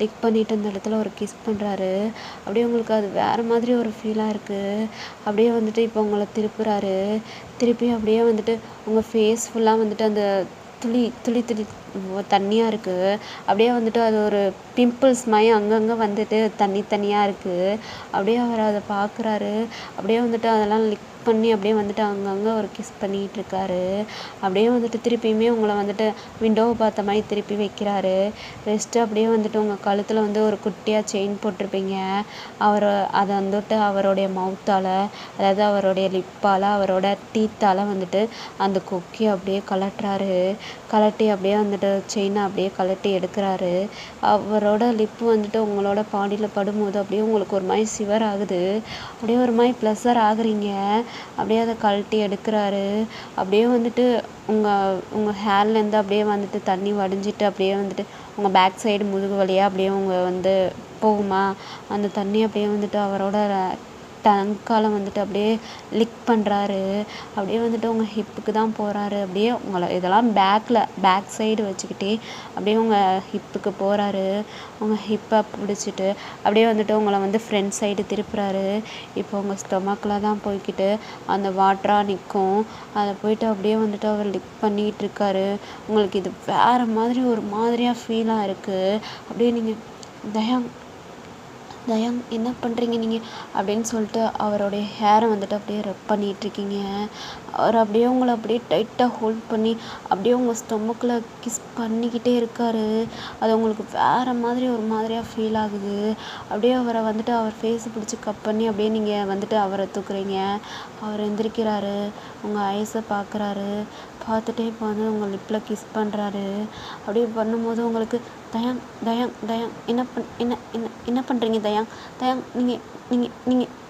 லிக் பண்ணிவிட்டு அந்த இடத்துல ஒரு கிஸ் பண்ணுறாரு. அப்படியே உங்களுக்கு அது வேறு மாதிரி ஒரு ஃபீலாக இருக்குது. அப்படியே வந்துட்டு இப்போ உங்களை திருப்பி அப்படியே வந்துட்டு உங்கள் ஃபேஸ் ஃபுல்லாக வந்துட்டு அந்த துளி துளி துளி தண்ணியாக இருக்குது. அப்படியே வந்துட்டு அது ஒரு பிம்பிள்ஸ் மாதிரி அங்கங்கே வந்துட்டு தண்ணியாக இருக்குது. அப்படியே அவர் அதை பார்க்குறாரு. அப்படியே வந்துட்டு அதெல்லாம் லிக் பண்ணி அப்படியே வந்துட்டு அங்கங்கே ஒரு கிஸ் பண்ணிகிட்டு இருக்காரு. அப்படியே வந்துட்டு திருப்பியுமே உங்களை வந்துட்டு விண்டோவை பார்த்த மாதிரி திருப்பி வைக்கிறாரு. வச்சுட்டு அப்படியே வந்துட்டு உங்கள் கழுத்தில் வந்து ஒரு குட்டியாக செயின் போட்டிருப்பீங்க. அதை வந்துட்டு அவருடைய மவுத்தால், அதாவது அவருடைய லிப்பால், அவரோட டீத்தால் வந்துட்டு அந்த கொக்கி அப்படியே கலட்டி அப்படியே வந்துட்டு செயினை அப்படியே கலட்டி எடுக்கிறாரு. அவரோட லிப்பு வந்துட்டு உங்களோட பாடியில் படும்போது அப்படியே உங்களுக்கு ஒரு மாதிரி சிவர் ஆகுது. அப்படியே ஒரு மாதிரி ப்ளஸர் ஆகுறீங்க. அப்படியே அதை கழட்டி எடுக்கிறாரு. அப்படியே வந்துட்டு உங்கள் ஹேர்லேருந்து அப்படியே வந்துட்டு தண்ணி வடிஞ்சிட்டு அப்படியே வந்துட்டு உங்கள் பேக் சைடு முதுகு வழியாக அப்படியே வந்து போகுமா, அந்த தண்ணி அப்படியே வந்துட்டு அவரோட டங்கால் வந்துட்டு அப்படியே லிக் பண்ணுறாரு. அப்படியே வந்துட்டு உங்கள் ஹிப்புக்கு தான் போகிறாரு. அப்படியே உங்களை இதெல்லாம் பேக் சைடு வச்சுக்கிட்டே அப்படியே உங்கள் ஹிப்புக்கு போகிறாரு. உங்கள் ஹிப்பை பிடிச்சிட்டு அப்படியே வந்துட்டு உங்களை வந்து ஃப்ரண்ட் சைடு திருப்புறாரு. இப்போ உங்கள் ஸ்டொமக்கில் தான் போய்கிட்டு அந்த வாட்டராக நிற்கும். அதை போயிட்டு அப்படியே வந்துட்டு அவர் லிக் பண்ணிகிட்டு இருக்காரு. உங்களுக்கு இது வேறு மாதிரி ஒரு மாதிரியாக ஃபீலாக இருக்குது. அப்படியே நீங்கள் தயாங் என்ன பண்ணுறீங்க நீங்கள் அப்படின்னு சொல்லிட்டு அவருடைய ஹேரை வந்துட்டு அப்படியே ரப் பண்ணிகிட்ருக்கீங்க. அவர் அப்படியே உங்களை அப்படியே டைட்டாக ஹோல்ட் பண்ணி அப்படியே உங்கள் ஸ்டொமக்கில் கிஸ் பண்ணிக்கிட்டே இருக்கார். அது உங்களுக்கு வேறு மாதிரி ஒரு மாதிரியாக ஃபீல் ஆகுது. அப்படியே அவரை வந்துட்டு அவர் ஃபேஸை பிடிச்சி கப் பண்ணி அப்படியே நீங்கள் வந்துட்டு அவரை தூக்குறீங்க. அவர் எந்திரிக்கிறாரு. உங்கள் ஐஸை பார்க்குறாரு. பார்த்துட்டே இப்போ வந்து உங்கள் லிப்பில் கிஸ் பண்ணுறாரு. அப்படியே பண்ணும்போது உங்களுக்கு தயாங் என்ன பண்ணுறீங்க தயாங்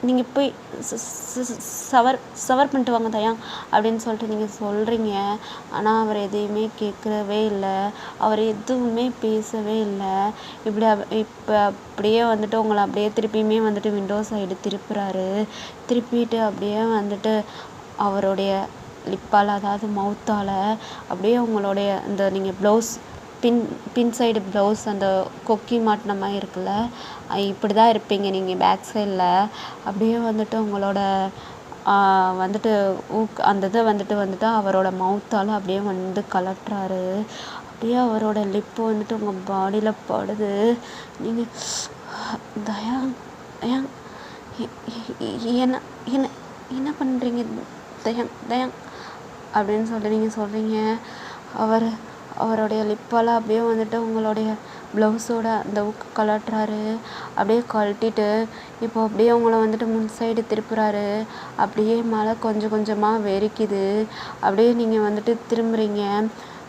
நீங்கள் போய் ஷவர் பண்ணிட்டு வாங்க தயாங் அப்படின்னு சொல்லிட்டு நீங்கள் சொல்கிறீங்க. ஆனால் அவர் எதையுமே கேட்கவே இல்லை. அவர் எதுவுமே பேசவே இல்லை. இப்போ அப்படியே வந்துட்டு உங்களை அப்படியே திருப்பியுமே வந்துட்டு விண்டோ சைடு திருப்பிட்டு அப்படியே வந்துட்டு அவருடைய லிப்பால், அதாவது மவுத்தால் அப்படியே உங்களுடைய இந்த நீங்கள் ப்ளவுஸ் பின் சைடு ப்ளவுஸ் அந்த கொக்கி மாட்டின மாதிரி இருக்குல்ல, இப்படி தான் இருப்பீங்க நீங்கள் பேக் சைடில். அப்படியே வந்துட்டு உங்களோட வந்துட்டு அந்த இதை வந்துட்டு அவரோட மவுத்தால் அப்படியே வந்து கலட்டுறாரு. அப்படியே அவரோட லிப்பு வந்துட்டு உங்கள் பாடியில் படுது. நீங்கள் தயாங் என்ன என்ன என்ன பண்ணுறீங்க தயாங் அப்படின்னு சொல்லிட்டு நீங்கள் சொல்கிறீங்க. அவருடைய லிப்பால் அப்படியே வந்துட்டு உங்களுடைய ப்ளவுஸோட அந்த ஊக்கு கலட்டுறாரு. அப்படியே கழட்டிட்டு இப்போ அப்படியே உங்களை வந்துட்டு முன் சைடு திருப்புறாரு. அப்படியே மழை கொஞ்சம் கொஞ்சமாக வெறிக்குது. அப்படியே நீங்கள் வந்துட்டு திரும்புறீங்க.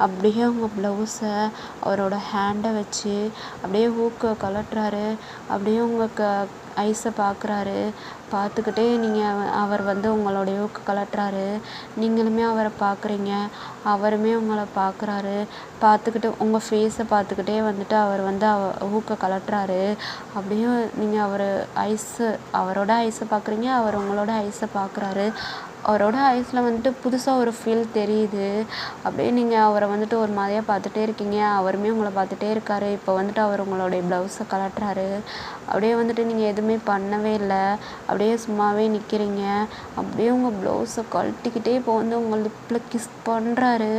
அப்படியே உங்கள் ப்ளவுஸை அவரோட ஹேண்டை வச்சு அப்படியே ஊக்க கலட்டுறாரு. அப்படியே உங்கள் ஐஸை பார்க்குறாரு. பார்த்துக்கிட்டே அவர் வந்து உங்களுடைய ஊக்க கலட்டுறாரு. நீங்களுமே அவரை பார்க்குறீங்க. அவருமே உங்களை பார்க்குறாரு. பார்த்துக்கிட்டு உங்கள் ஃபேஸை பார்த்துக்கிட்டே வந்துட்டு அவர் வந்து ஊக்க கலட்டுறாரு. அப்படியே நீங்கள் அவரோட ஐஸை பார்க்குறீங்க. அவர் உங்களோட ஐஸை பார்க்குறாரு. அவரோட ஐஸில் வந்துட்டு புதுசாக ஒரு ஃபீல் தெரியுது. அப்படியே நீங்கள் அவரை வந்துட்டு ஒரு மாதிரியாக பார்த்துட்டே இருக்கீங்க. அவருமே உங்களை பார்த்துட்டே இருக்காரு. இப்போ வந்துட்டு அவர் உங்களுடைய ப்ளவுஸை கலட்டுறாரு. அப்படியே வந்துட்டு நீங்கள் எதுவுமே பண்ணவே இல்லை. அப்படியே சும்மாவே நிற்கிறீங்க. அப்படியே உங்கள் ப்ளவுஸை கழட்டிக்கிட்டே இப்போ வந்து உங்கள் லிப்பில் கிஸ் பண்ணுறாரு.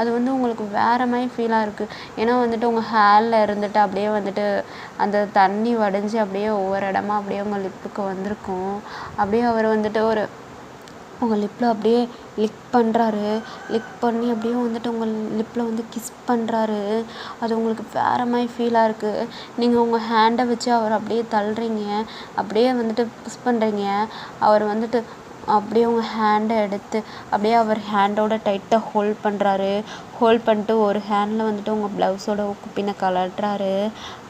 அது வந்து உங்களுக்கு வேறு மாதிரி ஃபீலாக இருக்குது. ஏன்னா வந்துட்டு உங்கள் ஹேரில் இருந்துட்டு அப்படியே வந்துட்டு அந்த தண்ணி வடிஞ்சு அப்படியே ஒவ்வொரு இடமா அப்படியே உங்கள் லிப்புக்கு வந்திருக்கும். அப்படியே அவர் வந்துட்டு உங்கள் லிப்பில் அப்படியே லிக் பண்ணுறாரு. லிக் பண்ணி அப்படியே வந்துட்டு உங்கள் லிப்பில் வந்து கிஸ் பண்ணுறாரு. அது உங்களுக்கு வேறு மாதிரி ஃபீலாக இருக்குது. நீங்கள் உங்கள் ஹேண்டை வச்சு அவர் அப்படியே தள்ளுறீங்க. அப்படியே வந்துட்டு புஷ் பண்ணுறீங்க. அவர் வந்துட்டு அப்படியே உங்கள் ஹேண்டை எடுத்து அப்படியே அவர் ஹேண்டோட டைட்டாக ஹோல்ட் பண்ணுறாரு. ஹோல்ட் பண்ணிட்டு ஒரு ஹேண்டில் வந்துட்டு உங்கள் ப்ளவுஸோட பின்ன கலட்டுறாரு.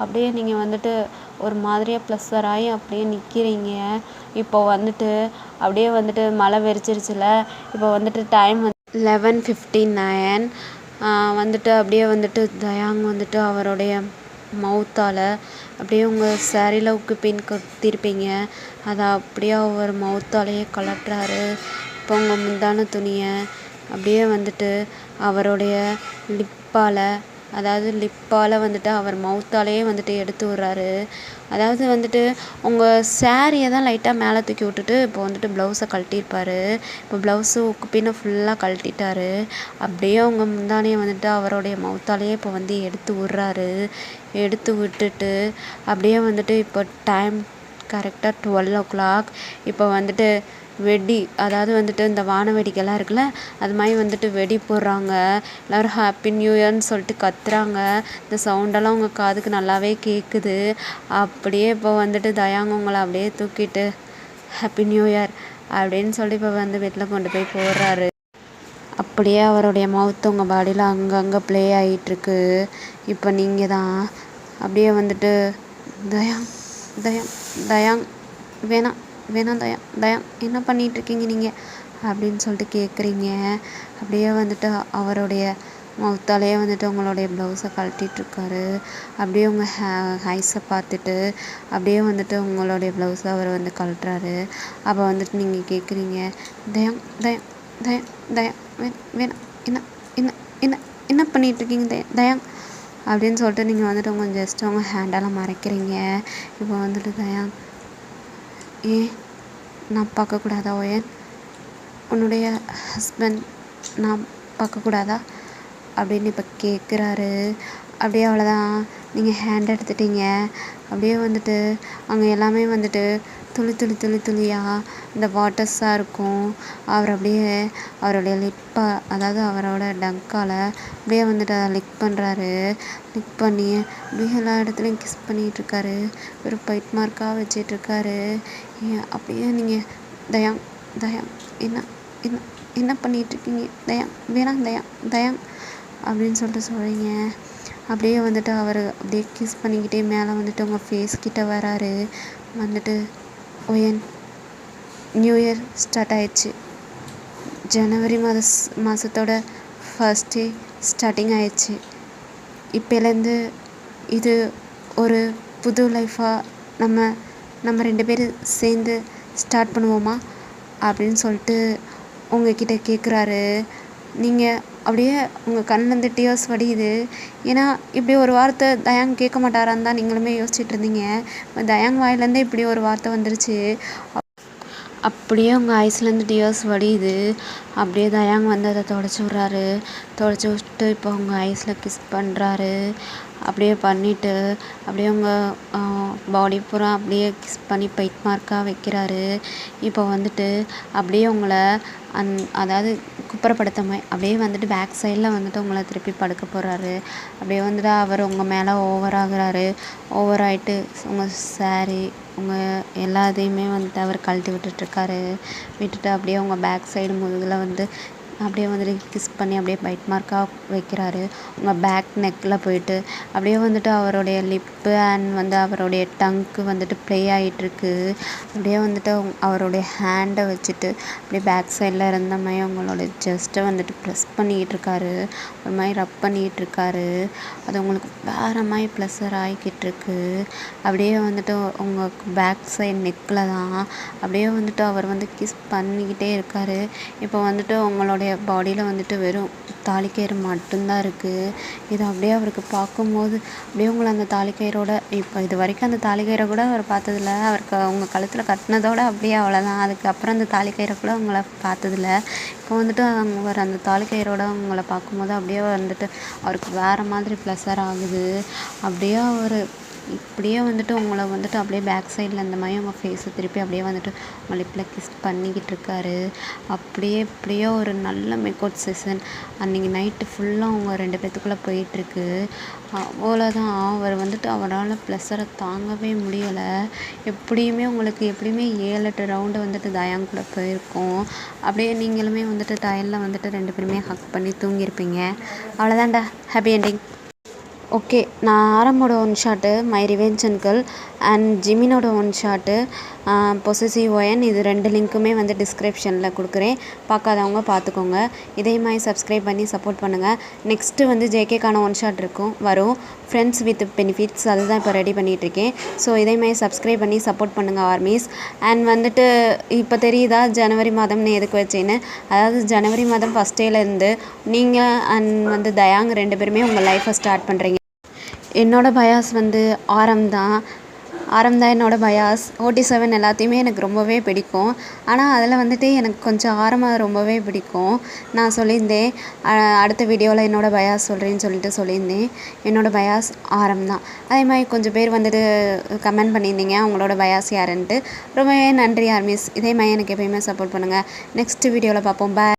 அப்படியே நீங்கள் வந்துட்டு ஒரு மாதிரியாக ப்ளஸ்ஸர் ஆகி அப்படியே நிற்கிறீங்க. இப்போ வந்துட்டு அப்படியே வந்துட்டு மழை வெறிச்சிருச்சுல. இப்போ வந்துட்டு டைம் 11:59 வந்துட்டு அப்படியே வந்துட்டு தயாங் வந்துட்டு அவருடைய மவுத்தால் அப்படியே உங்கள் சாரியில் பின் கட்டியிருப்பீங்க. அதை அப்படியே அவர் மவுத்தாலேயே கலட்டுறாரு. இப்போ உங்கள் முந்தான துணியை அப்படியே வந்துட்டு அவருடைய லிப்பால் வந்துட்டு அவர் மவுத்தாலேயே வந்துட்டு எடுத்து விட்றாரு. அதாவது வந்துட்டு உங்கள் சாரியை தான் லைட்டாக மேலே தூக்கி விட்டுட்டு இப்போ வந்துட்டு ப்ளவுஸை கழட்டியிருப்பார். இப்போ ப்ளவுஸு பின்ன ஃபுல்லாக கழட்டிட்டாரு. அப்படியே உங்கள் முந்தானையை வந்துட்டு அவருடைய மவுத்தாலேயே இப்போ வந்து எடுத்து விட்றாரு. எடுத்து விட்டுட்டு அப்படியே வந்துட்டு இப்போ டைம் கரெக்டாக 12 o'clock. இப்போ வந்துட்டு அதாவது வந்துட்டு இந்த வான வெடிக்கைலாம் இருக்குல்ல, அது மாதிரி வந்துட்டு வெடி போடுறாங்க. எல்லோரும் ஹாப்பி நியூ இயர்னு சொல்லிட்டு கத்துறாங்க. இந்த சவுண்டெல்லாம் உங்கள் காதுக்கு நல்லாவே கேட்குது. அப்படியே இப்போ வந்துட்டு தயாங் உங்களை அப்படியே தூக்கிட்டு ஹாப்பி நியூ இயர் அப்படின்னு சொல்லி இப்போ வந்து வீட்டில் கொண்டு போய் போடுறாரு. அப்படியே அவருடைய மவுத் உங்கள் பாடியில் அங்கங்கே ப்ளே ஆகிட்டுருக்கு. இப்போ நீங்கள் தான் அப்படியே வந்துட்டு தயாங் வேணாம் தயாங் என்ன பண்ணிகிட்ருக்கீங்க நீங்கள் அப்படின்னு சொல்லிட்டு கேட்குறீங்க. அப்படியே வந்துட்டு அவருடைய மவுத்தாலேயே வந்துட்டு உங்களுடைய ப்ளவுஸை கழட்டிகிட்ருக்காரு. அப்படியே உங்கள் ஐஸை பார்த்துட்டு அப்படியே வந்துட்டு உங்களுடைய ப்ளவுஸை அவர் வந்து கழட்டுறாரு. அப்போ வந்துட்டு நீங்கள் கேட்குறீங்க, தயாங் தயாங் தயாங் தயாங் வேணாம் என்ன என்ன என்ன என்ன பண்ணிகிட்ருக்கீங்க தயாங் அப்படின்னு சொல்லிட்டு நீங்கள் வந்துட்டு உங்கள் ஜஸ்ட் உங்கள் ஹேண்டெல்லாம் மறைக்கிறீங்க. இப்போ வந்துட்டு தயாங் நான் பார்க்கக்கூடாதா ஒயன்? உன்னுடைய ஹஸ்பண்ட் நான் பார்க்கக்கூடாதா அப்படின்னு இப்போ கேட்குறாரு. அப்படியே அவ்வளோதான், நீங்கள் ஹேண்ட் எடுத்துட்டீங்க. அப்படியே வந்துட்டு அங்கே எல்லாமே வந்துட்டு துளியாக இந்த வாட்டர்ஸாக இருக்கும். அவர் அப்படியே அவருடைய அதாவது அவரோட டங்கால் அப்படியே வந்துட்டு அதை லிக் பண்ணுறாரு. லிக் பண்ணி அப்படியே எல்லா இடத்துலையும் கிஸ் பண்ணிகிட்ருக்காரு. ஒரு பைட் மார்க்காக வச்சிட்ருக்காரு. அப்படியே நீங்கள் தயாங் என்ன என்ன என்ன பண்ணிகிட்ருக்கீங்க வேணாம் தயாங் அப்படின்னு சொல்லிட்டு சொல்கிறீங்க. அப்படியே வந்துட்டு அவர் அப்படியே கிஸ் பண்ணிக்கிட்டே மேலே வந்துட்டு உங்கள் ஃபேஸ் கிட்ட வராரு. வந்துட்டு ஒயன் நியூ இயர் ஸ்டார்ட் ஆயிடுச்சு. ஜனவரி மாதத்தோட ஃபர்ஸ்ட் டே ஸ்டார்டிங் ஆயிடுச்சு. இப்போலேருந்து இது ஒரு புது லைஃபாக நம்ம 2 பேரும் சேர்ந்து ஸ்டார்ட் பண்ணுவோமா அப்படின்னு சொல்லிட்டு உங்ககிட்ட கேட்குறாரு. நீங்கள் அப்படியே உங்கள் கண்ணிலேருந்து டியர்ஸ் வடியுது. ஏன்னா இப்படி ஒரு வார்த்தை தயாங் கேட்க மாட்டாரான்னு தான் நீங்களுமே யோசிச்சுட்டு இருந்தீங்க. தயாங் வாயிலேருந்தே இப்படி ஒரு வார்த்தை வந்துருச்சு. அப்படியே உங்கள் ஐஸ்லேருந்து டியர்ஸ் வடியுது. அப்படியே தயாங் வந்து அதை தொடச்சி விட்றாரு. தொடச்சி விட்டு இப்போ உங்கள் ஐஸில் கிஸ் பண்ணுறாரு. அப்படியே பண்ணிவிட்டு அப்படியே உங்கள் பாடி பூரா அப்படியே கிஸ் பண்ணி பைட் மார்க்காக வைக்கிறாரு. இப்போ வந்துட்டு அப்படியே உங்களை அதாவது குப்புறப்படுத்தாம அப்படியே வந்துட்டு பேக் சைடில் வந்துட்டு உங்களை திருப்பி படுக்க போகிறாரு. அப்படியே வந்துட்டு அவர் உங்கள் மேலே ஓவர் ஆகுறாரு. ஓவர் ஆகிட்டு உங்கள் சாரீ உங்கள் எல்லாத்தையுமே வந்துட்டு அவர் கழட்டி விட்டுட்ருக்காரு. விட்டுட்டு அப்படியே உங்கள் பேக் சைடு முதுகில் வந்து அப்படியே வந்துட்டு கிஸ் பண்ணி அப்படியே பைட் மார்க்காக வைக்கிறாரு. உங்கள் பேக் நெக்கில் போயிட்டு அப்படியே வந்துட்டு அவருடைய லிப்பு அண்ட் வந்து அவருடைய டங்க்கு வந்துட்டு ப்ளே ஆகிட்டுருக்கு. அப்படியே வந்துட்டு அவருடைய ஹேண்டை வச்சுட்டு அப்படியே பேக் சைடில் இருந்த மாதிரி உங்களோட ஜஸ்ட்டை வந்துட்டு ப்ரெஸ் பண்ணிக்கிட்டுருக்காரு. ஒரு மாதிரி ரப் பண்ணிகிட்ருக்காரு. அது உங்களுக்கு வேறு மாதிரி ப்ளஸர் ஆகிக்கிட்டுருக்கு. அப்படியே வந்துட்டு உங்கள் பேக் சைடு நெக்கில் தான் அப்படியே வந்துட்டு அவர் வந்து கிஸ் பண்ணிக்கிட்டே இருக்கார். இப்போ வந்துட்டு உங்களுடைய பாடியில் வந்துட்டு வெறும் தாலிக்கயிறு மட்டும்தான் இருக்குது. இது அப்படியே அவருக்கு பார்க்கும்போது அப்படியே உங்களை அந்த தாலிக்கயிறோட இப்போ இது வரைக்கும் அந்த தாலிக்கயிறை கூட அவர் பார்த்ததில்ல. அவருக்கு அவங்க கழுத்தில் கட்டினதோட அப்படியே அவ்வளோதான். அதுக்கப்புறம் அந்த தாலிக்கயிறை கூட அவங்கள பார்த்ததில்ல. இப்போ வந்துட்டு அவர் அந்த தாலிக்கயிறோட அவங்கள பார்க்கும்போது அப்படியே வந்துட்டு அவருக்கு வேறு மாதிரி ப்ளஸர் ஆகுது. அப்படியே அவர் இப்படியே வந்துட்டு உங்களை வந்துட்டு அப்படியே பேக் சைடில் இந்த மாதிரி உங்கள் ஃபேஸை திருப்பி அப்படியே வந்துட்டு உங்கள் லிப்பில் கிஸ் பண்ணிக்கிட்டு இருக்காரு. அப்படியே இப்படியே ஒரு நல்ல மேக் அவுட் செஷன் அன்றைக்கி நைட்டு ஃபுல்லாக அவங்க 2 பேத்துக்குள்ளே போயிட்டுருக்கு. அவ்வளோதான். அவர் வந்துட்டு அவரால் ப்ளஸரை தாங்கவே முடியலை. எப்படியுமே உங்களுக்கு எப்படியுமே 7-8 ரவுண்டு வந்துட்டு தயாங் கூட போயிருக்கோம். அப்படியே நீங்களுமே வந்துட்டு டயலில் வந்துட்டு 2 பேருமே ஹக் பண்ணி தூங்கியிருப்பீங்க. அவ்வளோதான்டா, ஹாப்பி என்டிங். ஓகே, நான் ஆரம்போட one shot my revenge uncle and ஜிமினோட ஒன் ஷாட்டு பொசசிவ் ஒயன். இது 2 லிங்க்குமே வந்து டிஸ்கிரிப்ஷனில் கொடுக்குறேன். பார்க்காதவங்க பார்த்துக்கோங்க. இதே மாதிரி சப்ஸ்கிரைப் பண்ணி சப்போர்ட் பண்ணுங்கள். நெக்ஸ்ட்டு வந்து ஜேகேக்கான ஒன் ஷாட் வரும் ஃப்ரெண்ட்ஸ் வித் பெனிஃபிட்ஸ். அதுதான் இப்போ ரெடி பண்ணிகிட்ருக்கேன். ஸோ இதே மாதிரி சப்ஸ்கிரைப் பண்ணி சப்போர்ட் பண்ணுங்கள் ஆர்மிஸ். அண்ட் வந்துட்டு இப்போ தெரியுதா ஜனவரி மாதம்னு எதுக்கு வச்சேன்னு? அதாவது ஜனவரி மாதம் ஃபஸ்ட் டேலேருந்து நீங்கள் அண்ட் வந்து தயாங் 2 பேருமே உங்கள் லைஃப்பை ஸ்டார்ட் பண்ணுறீங்க. என்னோடய பயாஸ் வந்து ஆரம் தான் என்னோடய பயாஸ். OT7 எல்லாத்தையுமே எனக்கு ரொம்பவே பிடிக்கும். ஆனால் அதில் வந்துட்டு எனக்கு கொஞ்சம் ஆரமாக ரொம்பவே பிடிக்கும். நான் சொல்லியிருந்தேன் அடுத்த வீடியோவில் என்னோடய பயாஸ் சொல்கிறேன்னு சொல்லியிருந்தேன். என்னோடய பயாஸ் ஆரம் தான். அதே மாதிரி கொஞ்சம் பேர் வந்துட்டு கமெண்ட் பண்ணியிருந்தீங்க அவங்களோட பயாஸ் யாருன்ட்டு. ரொம்பவே நன்றி ஆர்மிஸ். இதே மாதிரி எனக்கு எப்பயுமே சப்போர்ட் பண்ணுங்கள். நெக்ஸ்ட் வீடியோவில் பார்ப்போம். பாய்.